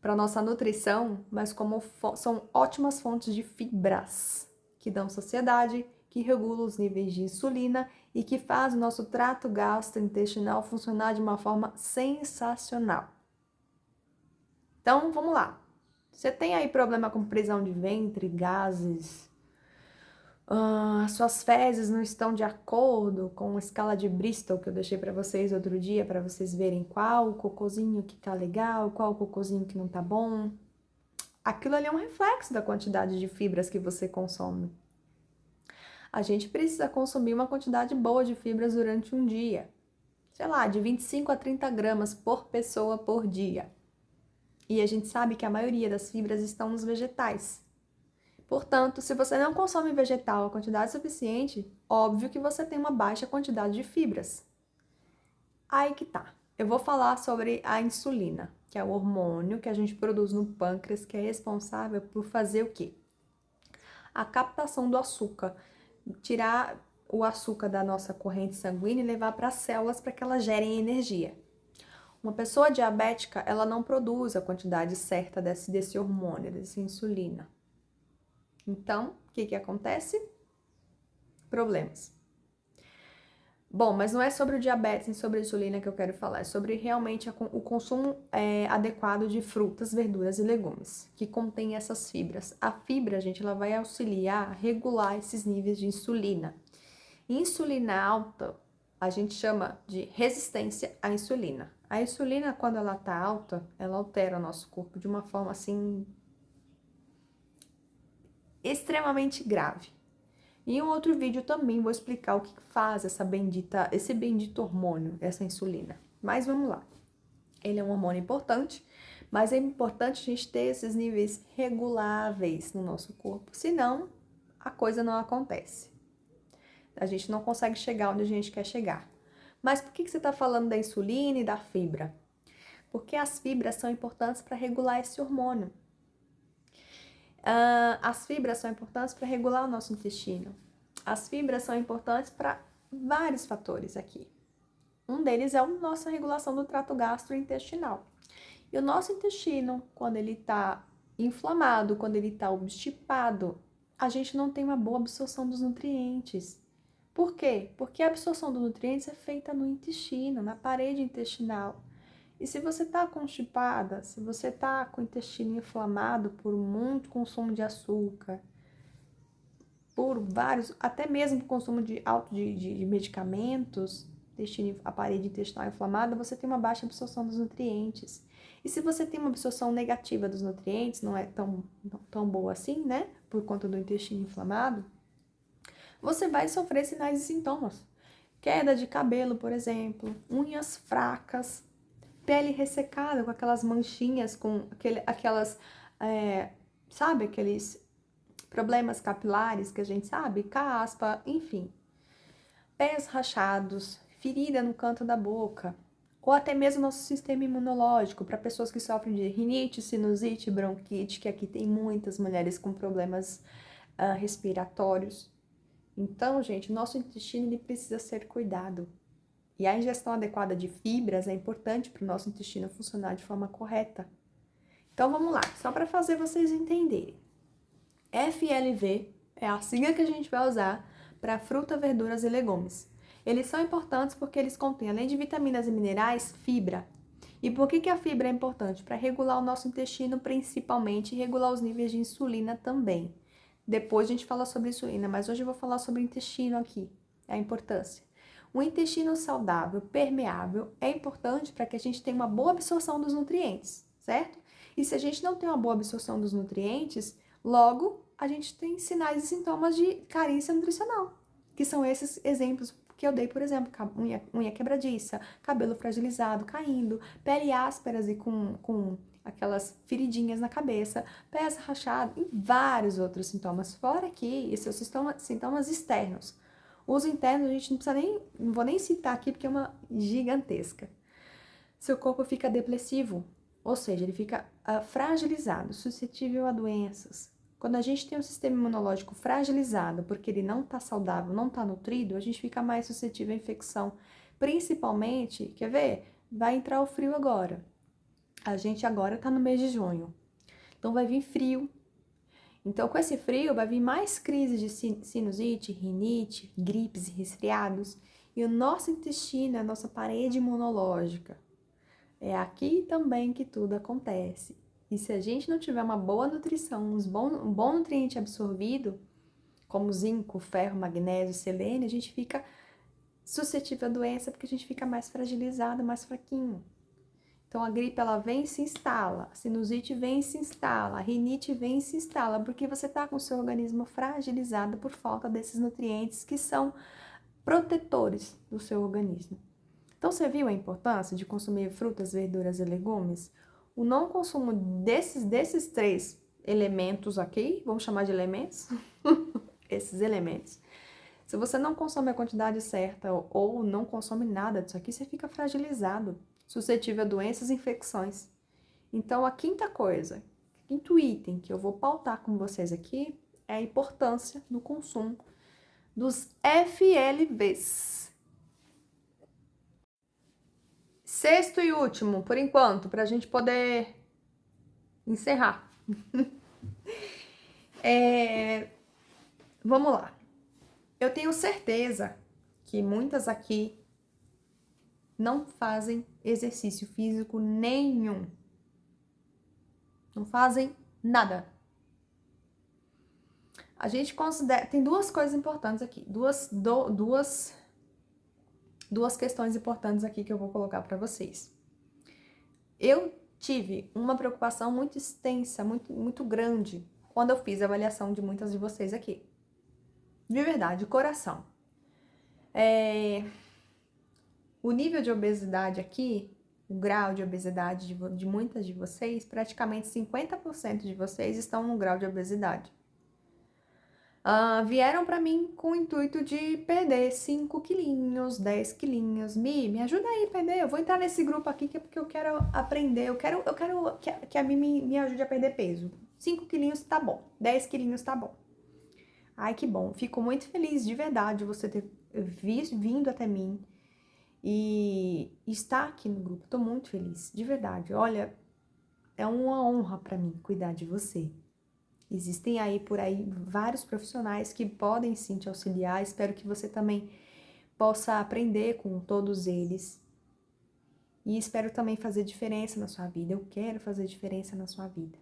para nossa nutrição, mas como são ótimas fontes de fibras, que dão saciedade, que regulam os níveis de insulina e que faz o nosso trato gastrointestinal funcionar de uma forma sensacional. Então, vamos lá. Você tem aí problema com prisão de ventre, gases, suas fezes não estão de acordo com a escala de Bristol que eu deixei para vocês outro dia, para vocês verem qual o cocôzinho que tá legal, qual o cocôzinho que não tá bom. Aquilo ali é um reflexo da quantidade de fibras que você consome. A gente precisa consumir uma quantidade boa de fibras durante um dia. Sei lá, de 25 a 30 gramas por pessoa por dia. E a gente sabe que a maioria das fibras estão nos vegetais. Portanto, se você não consome vegetal a quantidade suficiente, óbvio que você tem uma baixa quantidade de fibras. Aí que tá. Eu vou falar sobre a insulina, que é o hormônio que a gente produz no pâncreas, que é responsável por fazer o quê? A captação do açúcar. Tirar o açúcar da nossa corrente sanguínea e levar para as células para que elas gerem energia. Uma pessoa diabética, ela não produz a quantidade certa desse hormônio, dessa insulina. Então, o que acontece? Problemas. Bom, mas não é sobre o diabetes nem sobre a insulina que eu quero falar, é sobre realmente o consumo adequado de frutas, verduras e legumes, que contém essas fibras. A fibra, gente, ela vai auxiliar a regular esses níveis de insulina. Insulina alta, a gente chama de resistência à insulina. A insulina, quando ela tá alta, ela altera o nosso corpo de uma forma assim extremamente grave. E em um outro vídeo também vou explicar o que faz esse bendito hormônio, essa insulina. Mas vamos lá. Ele é um hormônio importante, mas é importante a gente ter esses níveis reguláveis no nosso corpo, senão a coisa não acontece. A gente não consegue chegar onde a gente quer chegar. Mas por que você está falando da insulina e da fibra? Porque as fibras são importantes para regular esse hormônio. As fibras são importantes para regular o nosso intestino. As fibras são importantes para vários fatores aqui. Um deles é a nossa regulação do trato gastrointestinal. E o nosso intestino, quando ele está inflamado, quando ele está obstipado, a gente não tem uma boa absorção dos nutrientes. Por quê? Porque a absorção dos nutrientes é feita no intestino, na parede intestinal. E se você está constipada, se você está com o intestino inflamado por muito consumo de açúcar, por vários, até mesmo por consumo de medicamentos, a parede intestinal inflamada, você tem uma baixa absorção dos nutrientes. E se você tem uma absorção negativa dos nutrientes, não é tão boa assim, né? Por conta do intestino inflamado, você vai sofrer sinais e sintomas. Queda de cabelo, por exemplo, unhas fracas, pele ressecada com aquelas manchinhas, com sabe, aqueles problemas capilares que a gente sabe, caspa, enfim. Pés rachados, ferida no canto da boca, ou até mesmo nosso sistema imunológico, para pessoas que sofrem de rinite, sinusite, bronquite, que aqui tem muitas mulheres com problemas respiratórios. Então, gente, o nosso intestino ele precisa ser cuidado. E a ingestão adequada de fibras é importante para o nosso intestino funcionar de forma correta. Então, vamos lá, só para fazer vocês entenderem. FLV é a sigla que a gente vai usar para fruta, verduras e legumes. Eles são importantes porque eles contêm, além de vitaminas e minerais, fibra. E por que a fibra é importante? Para regular o nosso intestino, principalmente, e regular os níveis de insulina também. Depois a gente fala sobre insulina, mas hoje eu vou falar sobre o intestino aqui, a importância. Um intestino saudável, permeável, é importante para que a gente tenha uma boa absorção dos nutrientes, certo? E se a gente não tem uma boa absorção dos nutrientes, logo a gente tem sinais e sintomas de carência nutricional, que são esses exemplos que eu dei, por exemplo, unha quebradiça, cabelo fragilizado, caindo, pele ásperas e com aquelas feridinhas na cabeça, pés rachados e vários outros sintomas. Fora que esses são sintomas externos. Os internos a gente não precisa não vou nem citar aqui porque é uma gigantesca. Seu corpo fica depressivo, ou seja, ele fica fragilizado, suscetível a doenças. Quando a gente tem um sistema imunológico fragilizado, porque ele não está saudável, não está nutrido, a gente fica mais suscetível à infecção. Principalmente, quer ver? Vai entrar o frio agora. A gente agora está no mês de junho. Então vai vir frio. Então com esse frio vai vir mais crises de sinusite, rinite, gripes e resfriados. E o nosso intestino é a nossa parede imunológica. É aqui também que tudo acontece. E se a gente não tiver uma boa nutrição, um bom nutriente absorvido, como zinco, ferro, magnésio, selênio, a gente fica suscetível à doença porque a gente fica mais fragilizado, mais fraquinho. Então a gripe ela vem e se instala, a sinusite vem e se instala, a rinite vem e se instala, porque você está com o seu organismo fragilizado por falta desses nutrientes que são protetores do seu organismo. Então, você viu a importância de consumir frutas, verduras e legumes? O não consumo desses três elementos aqui, vamos chamar de elementos, esses elementos. Se você não consome a quantidade certa ou não consome nada disso aqui, você fica fragilizado, suscetível a doenças e infecções. Então, a quinto item que eu vou pautar com vocês aqui é a importância do consumo dos FLVs. Sexto e último, por enquanto, para a gente poder encerrar. Vamos lá. Eu tenho certeza que muitas aqui não fazem exercício físico nenhum. Não fazem nada. A gente considera... Tem duas coisas importantes aqui. Duas questões importantes aqui que eu vou colocar para vocês. Eu tive uma preocupação muito extensa, muito grande, quando eu fiz a avaliação de muitas de vocês aqui. De verdade, de coração. O nível de obesidade aqui, o grau de obesidade de muitas de vocês, praticamente 50% de vocês estão no grau de obesidade. Vieram para mim com o intuito de perder 5 quilinhos, 10 quilinhos. Me ajuda aí a perder. Eu vou entrar nesse grupo aqui que é porque eu quero aprender. Eu quero que a Mimi me ajude a perder peso. 5 quilinhos tá bom, 10 quilinhos tá bom. Ai, que bom. Fico muito feliz de verdade você ter vindo até mim e estar aqui no grupo. Tô muito feliz, de verdade. Olha, é uma honra para mim cuidar de você. Existem aí por aí vários profissionais que podem sim te auxiliar. Espero que você também possa aprender com todos eles. E espero também fazer diferença na sua vida. Eu quero fazer diferença na sua vida.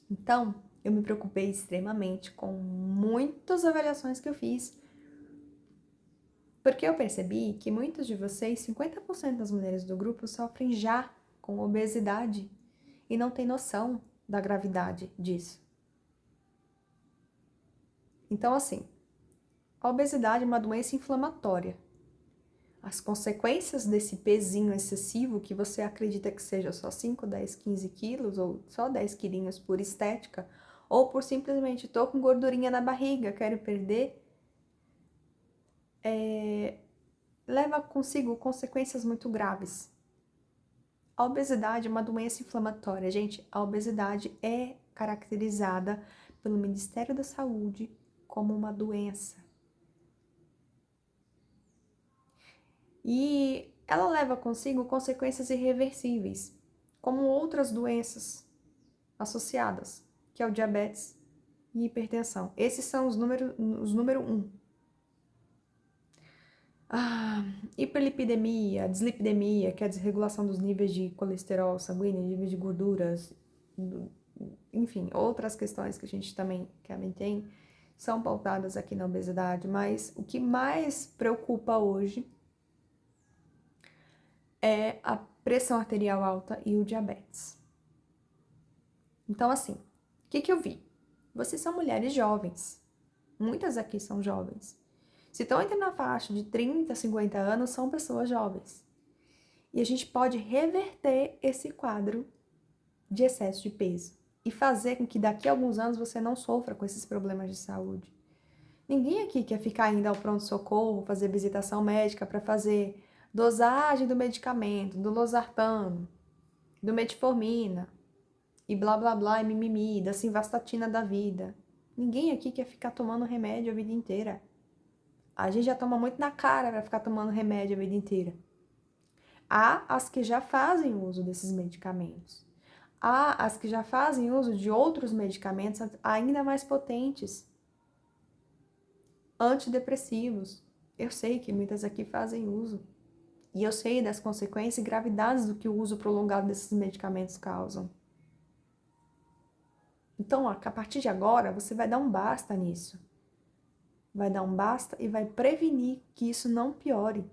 Então, eu me preocupei extremamente com muitas avaliações que eu fiz. Porque eu percebi que muitos de vocês, 50% das mulheres do grupo, sofrem já com obesidade e não tem noção da gravidade disso. Então, assim, a obesidade é uma doença inflamatória. As consequências desse pezinho excessivo, que você acredita que seja só 5, 10, 15 quilos, ou só 10 quilinhos por estética, ou por simplesmente tô com gordurinha na barriga, quero perder, leva consigo consequências muito graves. A obesidade é uma doença inflamatória. Gente, a obesidade é caracterizada pelo Ministério da Saúde como uma doença. E ela leva consigo consequências irreversíveis, como outras doenças associadas, que é o diabetes e hipertensão. Esses são os número 1. Hiperlipidemia, dislipidemia, que é a desregulação dos níveis de colesterol sanguíneo, níveis de gorduras, enfim, outras questões que a gente também tem, são pautadas aqui na obesidade, mas o que mais preocupa hoje é a pressão arterial alta e o diabetes. Então, assim, o que eu vi? Vocês são mulheres jovens, muitas aqui são jovens. Se estão entre na faixa de 30, 50 anos, são pessoas jovens. E a gente pode reverter esse quadro de excesso de peso e fazer com que daqui a alguns anos você não sofra com esses problemas de saúde. Ninguém aqui quer ficar indo ao pronto-socorro, fazer visitação médica para fazer dosagem do medicamento, do losartano, do metformina e blá blá blá e mimimi, da simvastatina da vida. Ninguém aqui quer ficar tomando remédio a vida inteira. A gente já toma muito na cara para ficar tomando remédio a vida inteira. Há as que já fazem uso desses medicamentos. Há as que já fazem uso de outros medicamentos ainda mais potentes. Antidepressivos. Eu sei que muitas aqui fazem uso. E eu sei das consequências e gravidades do que o uso prolongado desses medicamentos causam. Então, a partir de agora, você vai dar um basta nisso. Vai dar um basta e vai prevenir que isso não piore.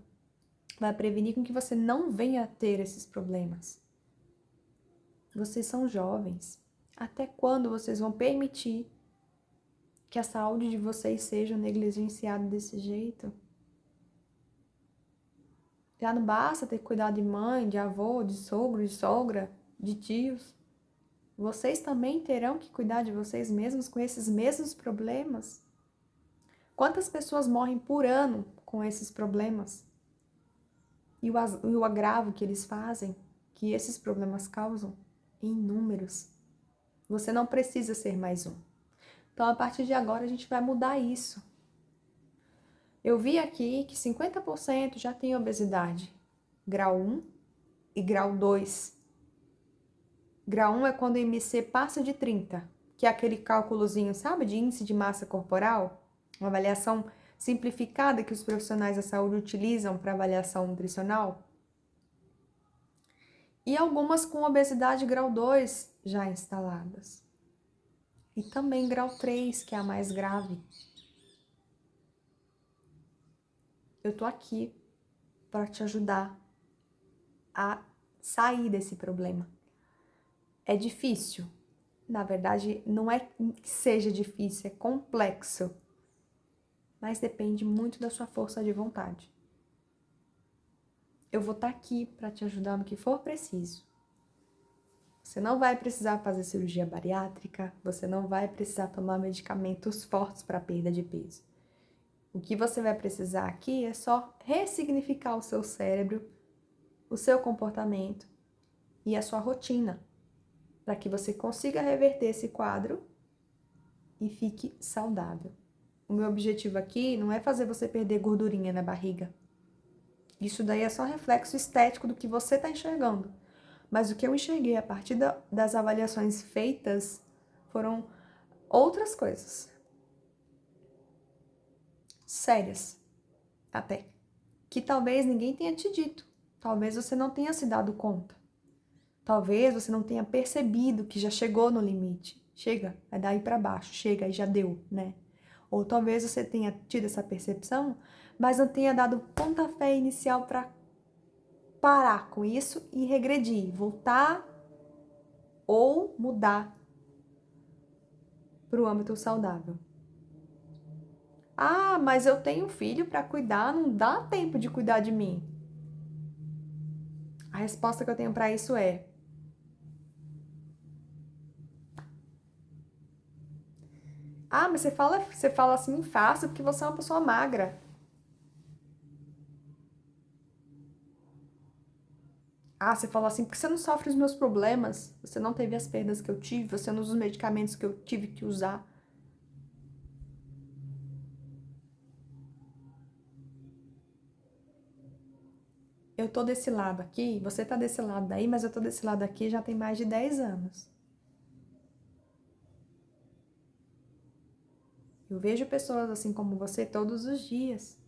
Vai prevenir com que você não venha a ter esses problemas. Vocês são jovens. Até quando vocês vão permitir que a saúde de vocês seja negligenciada desse jeito? Já não basta ter cuidado de mãe, de avô, de sogro, de sogra, de tios. Vocês também terão que cuidar de vocês mesmos com esses mesmos problemas? Quantas pessoas morrem por ano com esses problemas? E o agravo que eles fazem, que esses problemas causam? Inúmeros. Você não precisa ser mais um. Então, a partir de agora, a gente vai mudar isso. Eu vi aqui que 50% já tem obesidade. Grau 1 e grau 2. Grau 1 é quando o IMC passa de 30, que é aquele cálculozinho, sabe, de índice de massa corporal? Uma avaliação simplificada que os profissionais da saúde utilizam para avaliação nutricional. E algumas com obesidade grau 2 já instaladas. E também grau 3, que é a mais grave. Eu tô aqui para te ajudar a sair desse problema. É difícil? Na verdade, não é que seja difícil, é complexo. Mas depende muito da sua força de vontade. Eu vou estar aqui para te ajudar no que for preciso. Você não vai precisar fazer cirurgia bariátrica, você não vai precisar tomar medicamentos fortes para perda de peso. O que você vai precisar aqui é só ressignificar o seu cérebro, o seu comportamento e a sua rotina, para que você consiga reverter esse quadro e fique saudável. O meu objetivo aqui não é fazer você perder gordurinha na barriga. Isso daí é só reflexo estético do que você está enxergando. Mas o que eu enxerguei a partir das avaliações feitas foram outras coisas. Sérias, até. Que talvez ninguém tenha te dito. Talvez você não tenha se dado conta. Talvez você não tenha percebido que já chegou no limite. Chega, vai daí para baixo. Chega e já deu, né? Ou talvez você tenha tido essa percepção, mas não tenha dado pontapé inicial para parar com isso e regredir, voltar ou mudar para o âmbito saudável. Ah, mas eu tenho filho para cuidar, não dá tempo de cuidar de mim. A resposta que eu tenho para isso é: ah, mas você fala assim fácil porque você é uma pessoa magra. Ah, você fala assim porque você não sofre os meus problemas, você não teve as perdas que eu tive, você não usa os medicamentos que eu tive que usar. Eu tô desse lado aqui, você tá desse lado daí, mas eu tô desse lado aqui já tem mais de 10 anos. Eu vejo pessoas assim como você todos os dias.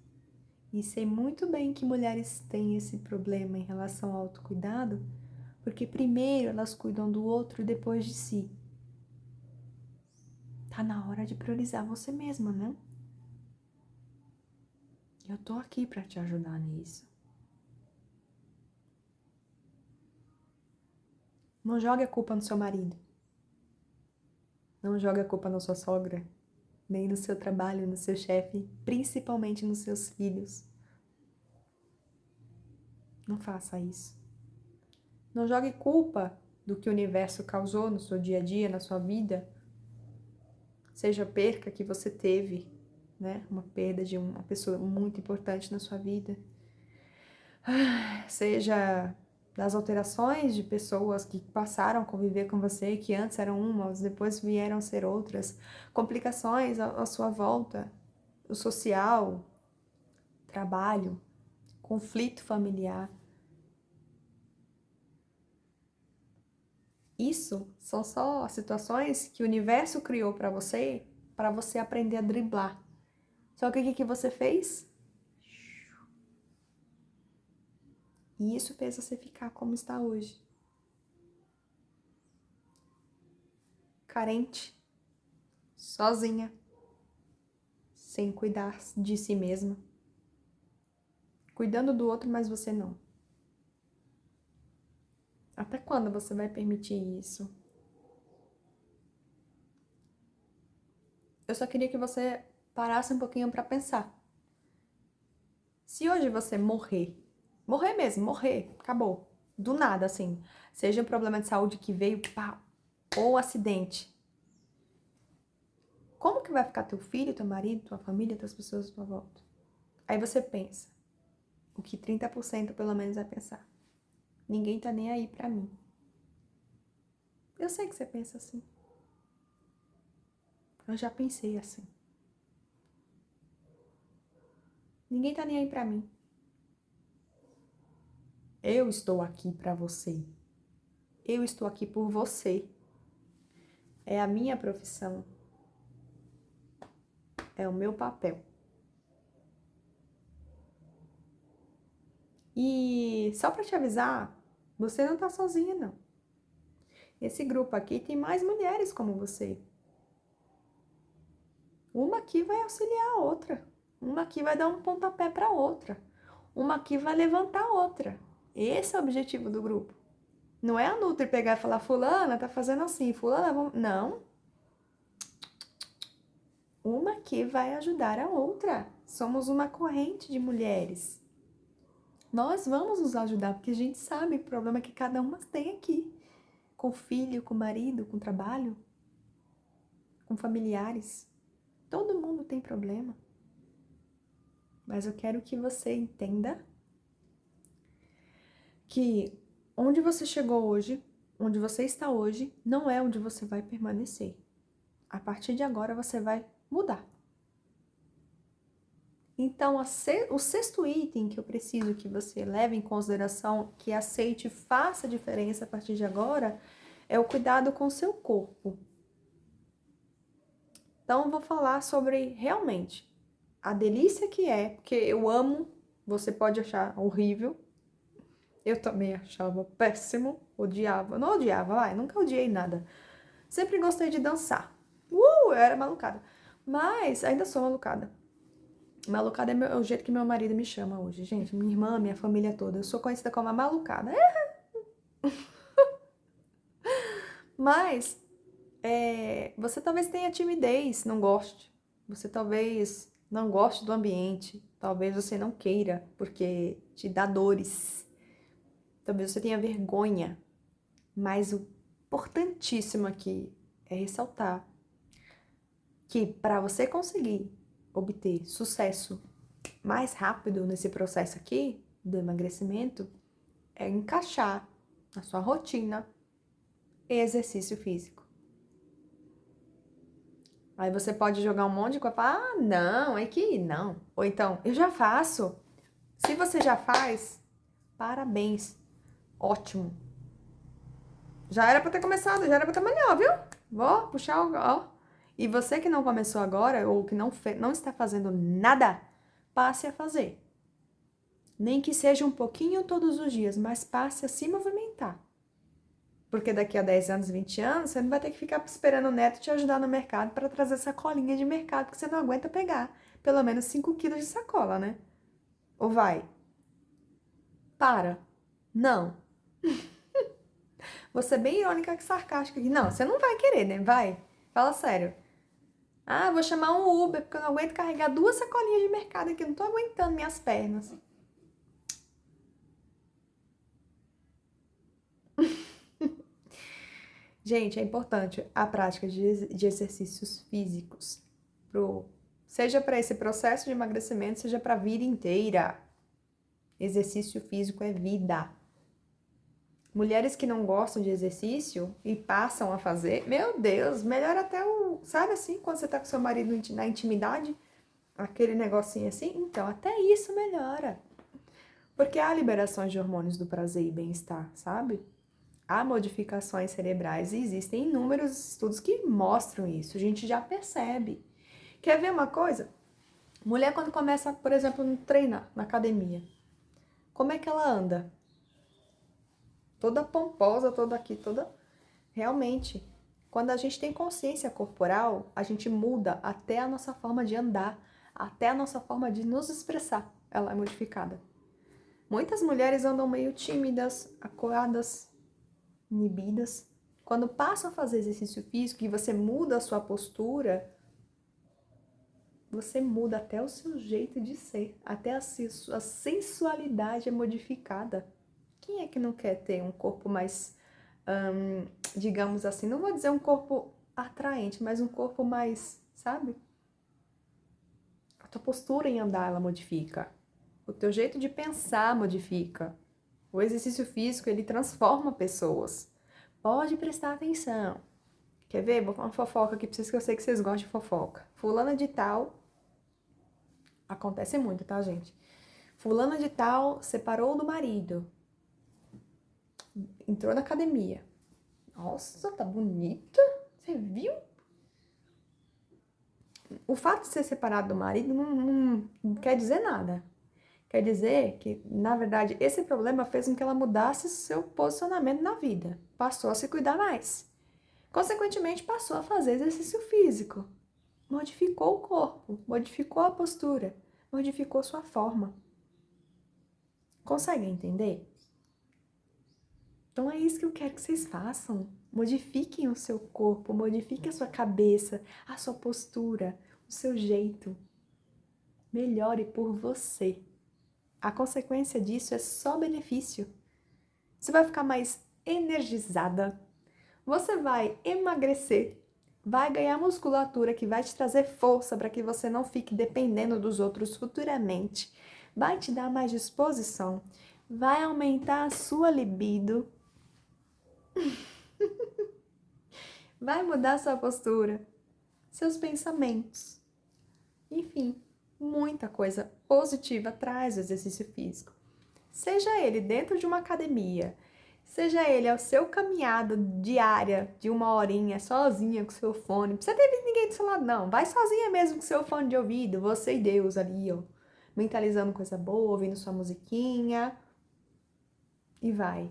E sei muito bem que mulheres têm esse problema em relação ao autocuidado, porque primeiro elas cuidam do outro e depois de si. Tá na hora de priorizar você mesma, né? Eu tô aqui pra te ajudar nisso. Não jogue a culpa no seu marido. Não jogue a culpa na sua sogra, nem no seu trabalho, no seu chefe, principalmente nos seus filhos. Não faça isso. Não jogue culpa do que o universo causou no seu dia a dia, na sua vida, seja a perca que você teve, né? Uma perda de uma pessoa muito importante na sua vida, seja das alterações de pessoas que passaram a conviver com você, que antes eram umas, depois vieram a ser outras, complicações à sua volta, o social, trabalho, conflito familiar. Isso são só situações que o universo criou para você aprender a driblar. Só que o que você fez? E isso fez você ficar como está hoje. Carente, sozinha, sem cuidar de si mesma. Cuidando do outro, mas você não. Até quando você vai permitir isso? Eu só queria que você parasse um pouquinho para pensar. Se hoje você morrer, morrer mesmo, morrer, acabou, do nada assim, seja um problema de saúde que veio, pá, ou acidente, como que vai ficar teu filho, teu marido, tua família, tuas pessoas à tua volta? Aí você pensa, o que 30% pelo menos vai pensar. Ninguém tá nem aí pra mim. Eu sei que você pensa assim. Eu já pensei assim. Ninguém tá nem aí pra mim. Eu estou aqui pra você. Eu estou aqui por você. É a minha profissão. É o meu papel. E só para te avisar, você não tá sozinha, não. Esse grupo aqui tem mais mulheres como você. Uma aqui vai auxiliar a outra. Uma aqui vai dar um pontapé para outra. Uma aqui vai levantar a outra. Esse é o objetivo do grupo. Não é a Nutri pegar e falar, fulana, tá fazendo assim, fulana, vamos... Não. Uma aqui vai ajudar a outra. Somos uma corrente de mulheres. Nós vamos nos ajudar, porque a gente sabe o problema que cada uma tem aqui. Com filho, com marido, com trabalho, com familiares. Todo mundo tem problema. Mas eu quero que você entenda que onde você chegou hoje, onde você está hoje, não é onde você vai permanecer. A partir de agora você vai mudar. Então, o sexto item que eu preciso que você leve em consideração, que aceite e faça diferença a partir de agora, é o cuidado com o seu corpo. Então, eu vou falar sobre realmente a delícia que é, porque eu amo, você pode achar horrível. Eu também achava péssimo, odiava. Não odiava, vai, nunca odiei nada. Sempre gostei de dançar. Eu era malucada. Mas ainda sou malucada. Malucada é o jeito que meu marido me chama hoje, gente. Minha irmã, minha família toda. Eu sou conhecida como a malucada. Mas você talvez tenha timidez, não goste. Você talvez não goste do ambiente. Talvez você não queira, porque te dá dores. Talvez você tenha vergonha. Mas o importantíssimo aqui é ressaltar que para você conseguir obter sucesso mais rápido nesse processo aqui do emagrecimento, é encaixar na sua rotina exercício físico. Aí você pode jogar um monte de coisa, ah, não, é que não. Ou então, eu já faço. Se você já faz, parabéns, ótimo. Já era para ter começado, já era para estar melhor, viu? Vou puxar o... Ó. E você que não começou agora, ou que não está fazendo nada, passe a fazer. Nem que seja um pouquinho todos os dias, mas passe a se movimentar. Porque daqui a 10 anos, 20 anos, você não vai ter que ficar esperando o neto te ajudar no mercado para trazer sacolinha de mercado que você não aguenta pegar. Pelo menos 5 quilos de sacola, né? Ou vai? Para. Não. Você é bem irônica e sarcástica aqui. Não, você não vai querer, né? Vai. Fala sério. Ah, vou chamar um Uber porque eu não aguento carregar 2 sacolinhas de mercado aqui. Eu não tô aguentando minhas pernas. Gente, é importante a prática de exercícios físicos. Seja para esse processo de emagrecimento, seja para a vida inteira. Exercício físico é vida. Mulheres que não gostam de exercício e passam a fazer, meu Deus, melhor até o... Sabe assim, quando você tá com seu marido na intimidade, aquele negocinho assim? Então, até isso melhora. Porque há liberações de hormônios do prazer e bem-estar, sabe? Há modificações cerebrais e existem inúmeros estudos que mostram isso. A gente já percebe. Quer ver uma coisa? Mulher quando começa, por exemplo, a treinar na academia, como é que ela anda? Toda pomposa, toda aqui, toda... Realmente, quando a gente tem consciência corporal, a gente muda até a nossa forma de andar, até a nossa forma de nos expressar. Ela é modificada. Muitas mulheres andam meio tímidas, acuadas, inibidas. Quando passam a fazer exercício físico e você muda a sua postura, você muda até o seu jeito de ser, até a sensualidade é modificada. Quem é que não quer ter um corpo mais, digamos assim, não vou dizer um corpo atraente, mas um corpo mais, sabe? A tua postura em andar, ela modifica. O teu jeito de pensar modifica. O exercício físico, ele transforma pessoas. Pode prestar atenção. Quer ver? Vou falar uma fofoca aqui pra vocês, que eu sei que vocês gostam de fofoca. Fulana de tal... Acontece muito, tá, gente? Fulana de tal separou do marido. Entrou na academia. Nossa, tá bonita. Você viu? O fato de ser separado do marido não quer dizer nada. Quer dizer que, na verdade, esse problema fez com que ela mudasse seu posicionamento na vida. Passou a se cuidar mais. Consequentemente, passou a fazer exercício físico. Modificou o corpo, modificou a postura, modificou sua forma. Consegue entender? Então é isso que eu quero que vocês façam. Modifiquem o seu corpo, modifiquem a sua cabeça, a sua postura, o seu jeito. Melhore por você. A consequência disso é só benefício. Você vai ficar mais energizada, você vai emagrecer, vai ganhar musculatura que vai te trazer força para que você não fique dependendo dos outros futuramente, vai te dar mais disposição, vai aumentar a sua libido, vai mudar sua postura, seus pensamentos. Enfim, muita coisa positiva traz o exercício físico. Seja ele dentro de uma academia, seja ele ao seu caminhada diária de 1 horinha, sozinha com seu fone. Não precisa ter ninguém do seu lado, não. Vai sozinha mesmo com seu fone de ouvido, você e Deus ali, ó. Mentalizando coisa boa, ouvindo sua musiquinha. E vai.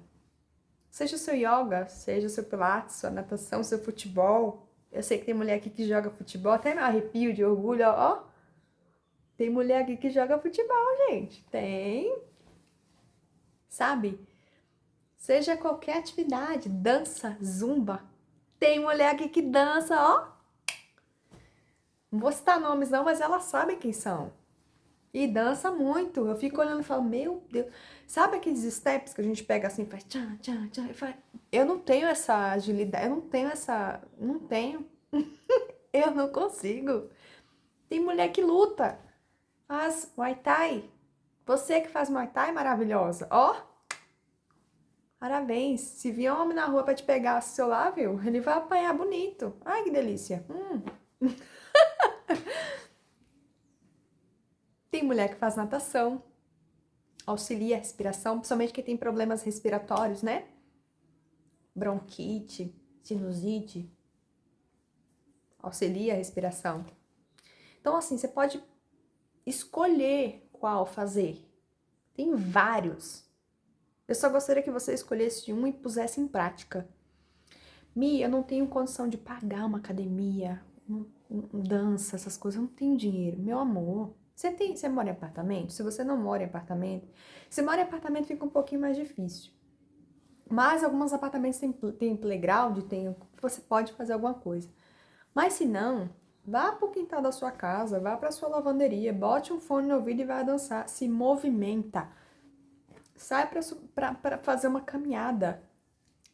Seja o seu yoga, seja o seu pilates, sua natação, seu futebol. Eu sei que tem mulher aqui que joga futebol, até me arrepio de orgulho, ó. Tem mulher aqui que joga futebol, gente. Tem. Sabe? Seja qualquer atividade, dança, zumba. Tem mulher aqui que dança, ó. Não vou citar nomes não, mas elas sabem quem são. E dança muito. Eu fico olhando e falo, meu Deus. Sabe aqueles steps que a gente pega assim, faz tchan, tchan, tchan, e faz... Eu não tenho essa agilidade, eu não tenho essa... Não tenho. Eu não consigo. Tem mulher que luta, faz Muay Thai. Você que faz Muay Thai, maravilhosa. Ó, parabéns. Se vier um homem na rua pra te pegar seu lá, viu? Ele vai apanhar bonito. Ai, que delícia. Tem mulher que faz natação, auxilia a respiração, principalmente quem tem problemas respiratórios, né? Bronquite, sinusite, auxilia a respiração. Então, assim, você pode escolher qual fazer. Tem vários. Eu só gostaria que você escolhesse um e pusesse em prática. Mi, eu não tenho condição de pagar uma academia, dança, essas coisas, eu não tenho dinheiro. Meu amor, você mora em apartamento? Se você não mora em apartamento, se mora em apartamento fica um pouquinho mais difícil. Mas alguns apartamentos tem playground, você pode fazer alguma coisa. Mas se não, vá pro quintal da sua casa, vá pra sua lavanderia, bote um fone no ouvido e vai dançar. Se movimenta. Sai pra fazer uma caminhada.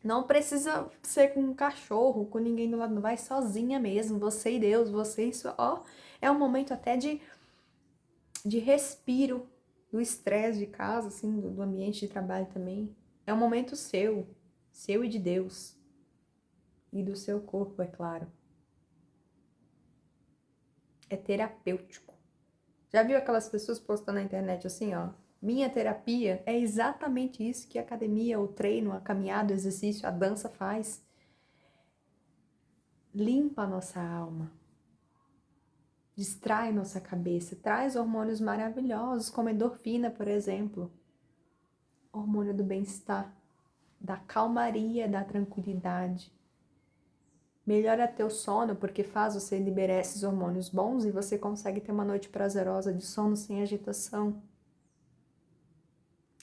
Não precisa ser com um cachorro, com ninguém do lado, não vai sozinha mesmo, você e Deus, você e sua, ó, é um momento até de respiro, do estresse de casa, assim, do ambiente de trabalho também. É um momento seu e de Deus. E do seu corpo, é claro. É terapêutico. Já viu aquelas pessoas postando na internet assim, ó? Minha terapia é exatamente isso que a academia, o treino, a caminhada, o exercício, a dança faz. Limpa a nossa alma, distrai nossa cabeça, traz hormônios maravilhosos, como endorfina, por exemplo. Hormônio do bem-estar, da calmaria, da tranquilidade. Melhora teu sono, porque faz você liberar esses hormônios bons e você consegue ter uma noite prazerosa de sono sem agitação.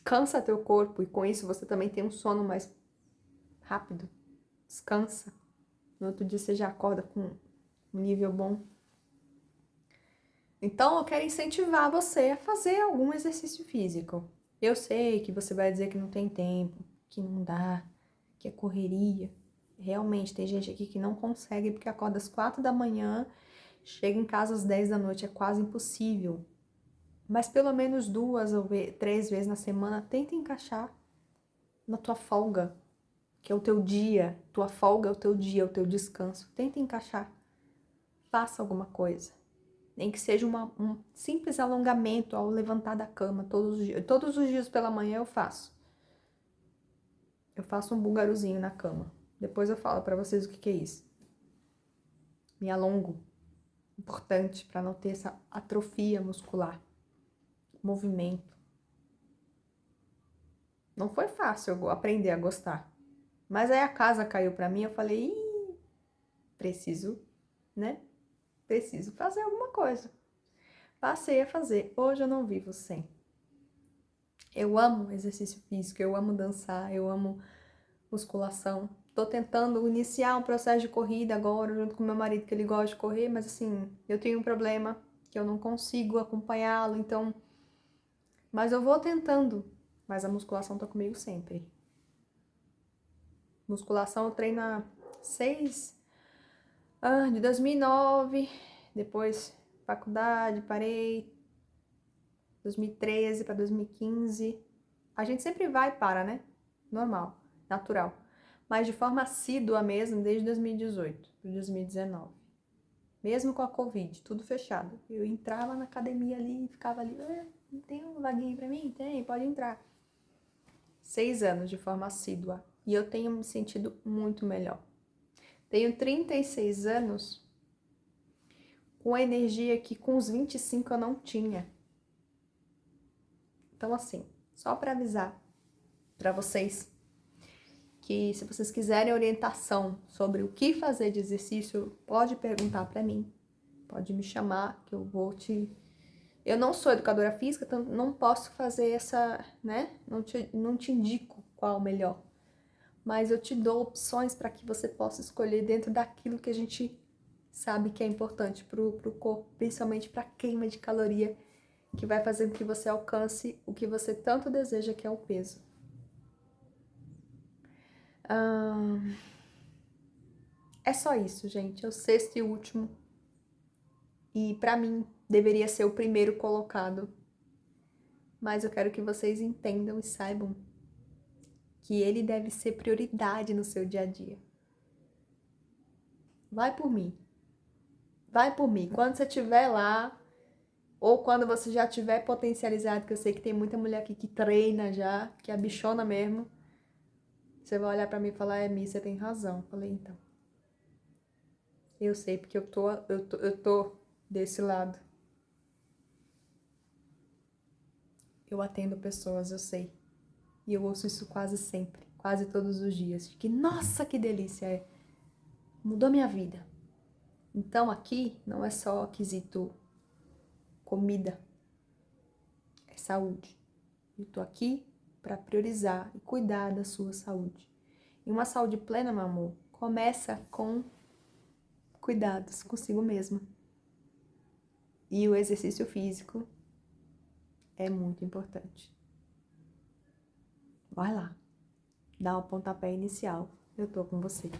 Cansa teu corpo e com isso você também tem um sono mais rápido. Descansa. No outro dia você já acorda com um nível bom. Então eu quero incentivar você a fazer algum exercício físico. Eu sei que você vai dizer que não tem tempo, que não dá, que é correria. Realmente, tem gente aqui que não consegue porque acorda às 4 da manhã, chega em casa às 10 da noite, é quase impossível. Mas pelo menos 2 ou 3 vezes na semana, tenta encaixar na tua folga, que é o teu dia. Tua folga é o teu dia, é o teu descanso. Tenta encaixar. Faça alguma coisa. Nem que seja um simples alongamento ao levantar da cama todos os dias. Todos os dias pela manhã eu faço. Eu faço um bulgaruzinho na cama. Depois eu falo pra vocês o que é isso. Me alongo. Importante para não ter essa atrofia muscular. Movimento. Não foi fácil eu aprender a gostar. Mas aí a casa caiu pra mim, eu falei, ih, preciso, né? Preciso fazer alguma coisa. Passei a fazer. Hoje eu não vivo sem. Eu amo exercício físico, eu amo dançar, eu amo musculação. Tô tentando iniciar um processo de corrida agora, junto com meu marido, que ele gosta de correr, mas assim, eu tenho um problema que eu não consigo acompanhá-lo, então. Mas eu vou tentando. Mas a musculação tá comigo sempre. Musculação eu treino há 6 de 2009, depois faculdade, parei, 2013 para 2015. A gente sempre vai e para, né? Normal, natural. Mas de forma assídua mesmo, desde 2018 para 2019. Mesmo com a Covid, tudo fechado. Eu entrava na academia ali e ficava ali, tem um vaguinho pra mim? Tem, pode entrar. 6 anos de forma assídua. E eu tenho me sentido muito melhor. Tenho 36 anos com a energia que com os 25 eu não tinha. Então, assim, só para avisar para vocês que se vocês quiserem orientação sobre o que fazer de exercício, pode perguntar para mim. Pode me chamar que eu vou te... Eu não sou educadora física, então não posso fazer essa, né? Não te indico qual o melhor. Mas eu te dou opções para que você possa escolher dentro daquilo que a gente sabe que é importante pro corpo, principalmente para queima de caloria, que vai fazer com que você alcance o que você tanto deseja, que é o peso. É só isso, gente. É o 6º e último. E para mim deveria ser o primeiro colocado. Mas eu quero que vocês entendam e saibam que ele deve ser prioridade no seu dia a dia. Vai por mim. Vai por mim. Quando você estiver lá, ou quando você já tiver potencializado, que eu sei que tem muita mulher aqui que treina já, que é bichona mesmo, você vai olhar pra mim e falar, Mi, você tem razão. Eu falei, então. Eu sei, porque eu tô desse lado. Eu atendo pessoas, eu sei. E eu ouço isso quase sempre, quase todos os dias. Que, nossa, que delícia é. Mudou minha vida. Então aqui não é só quesito comida, é saúde. Eu tô aqui para priorizar e cuidar da sua saúde. E uma saúde plena, meu amor, começa com cuidados consigo mesma. E o exercício físico é muito importante. Vai lá, dá o pontapé inicial. Eu tô com você.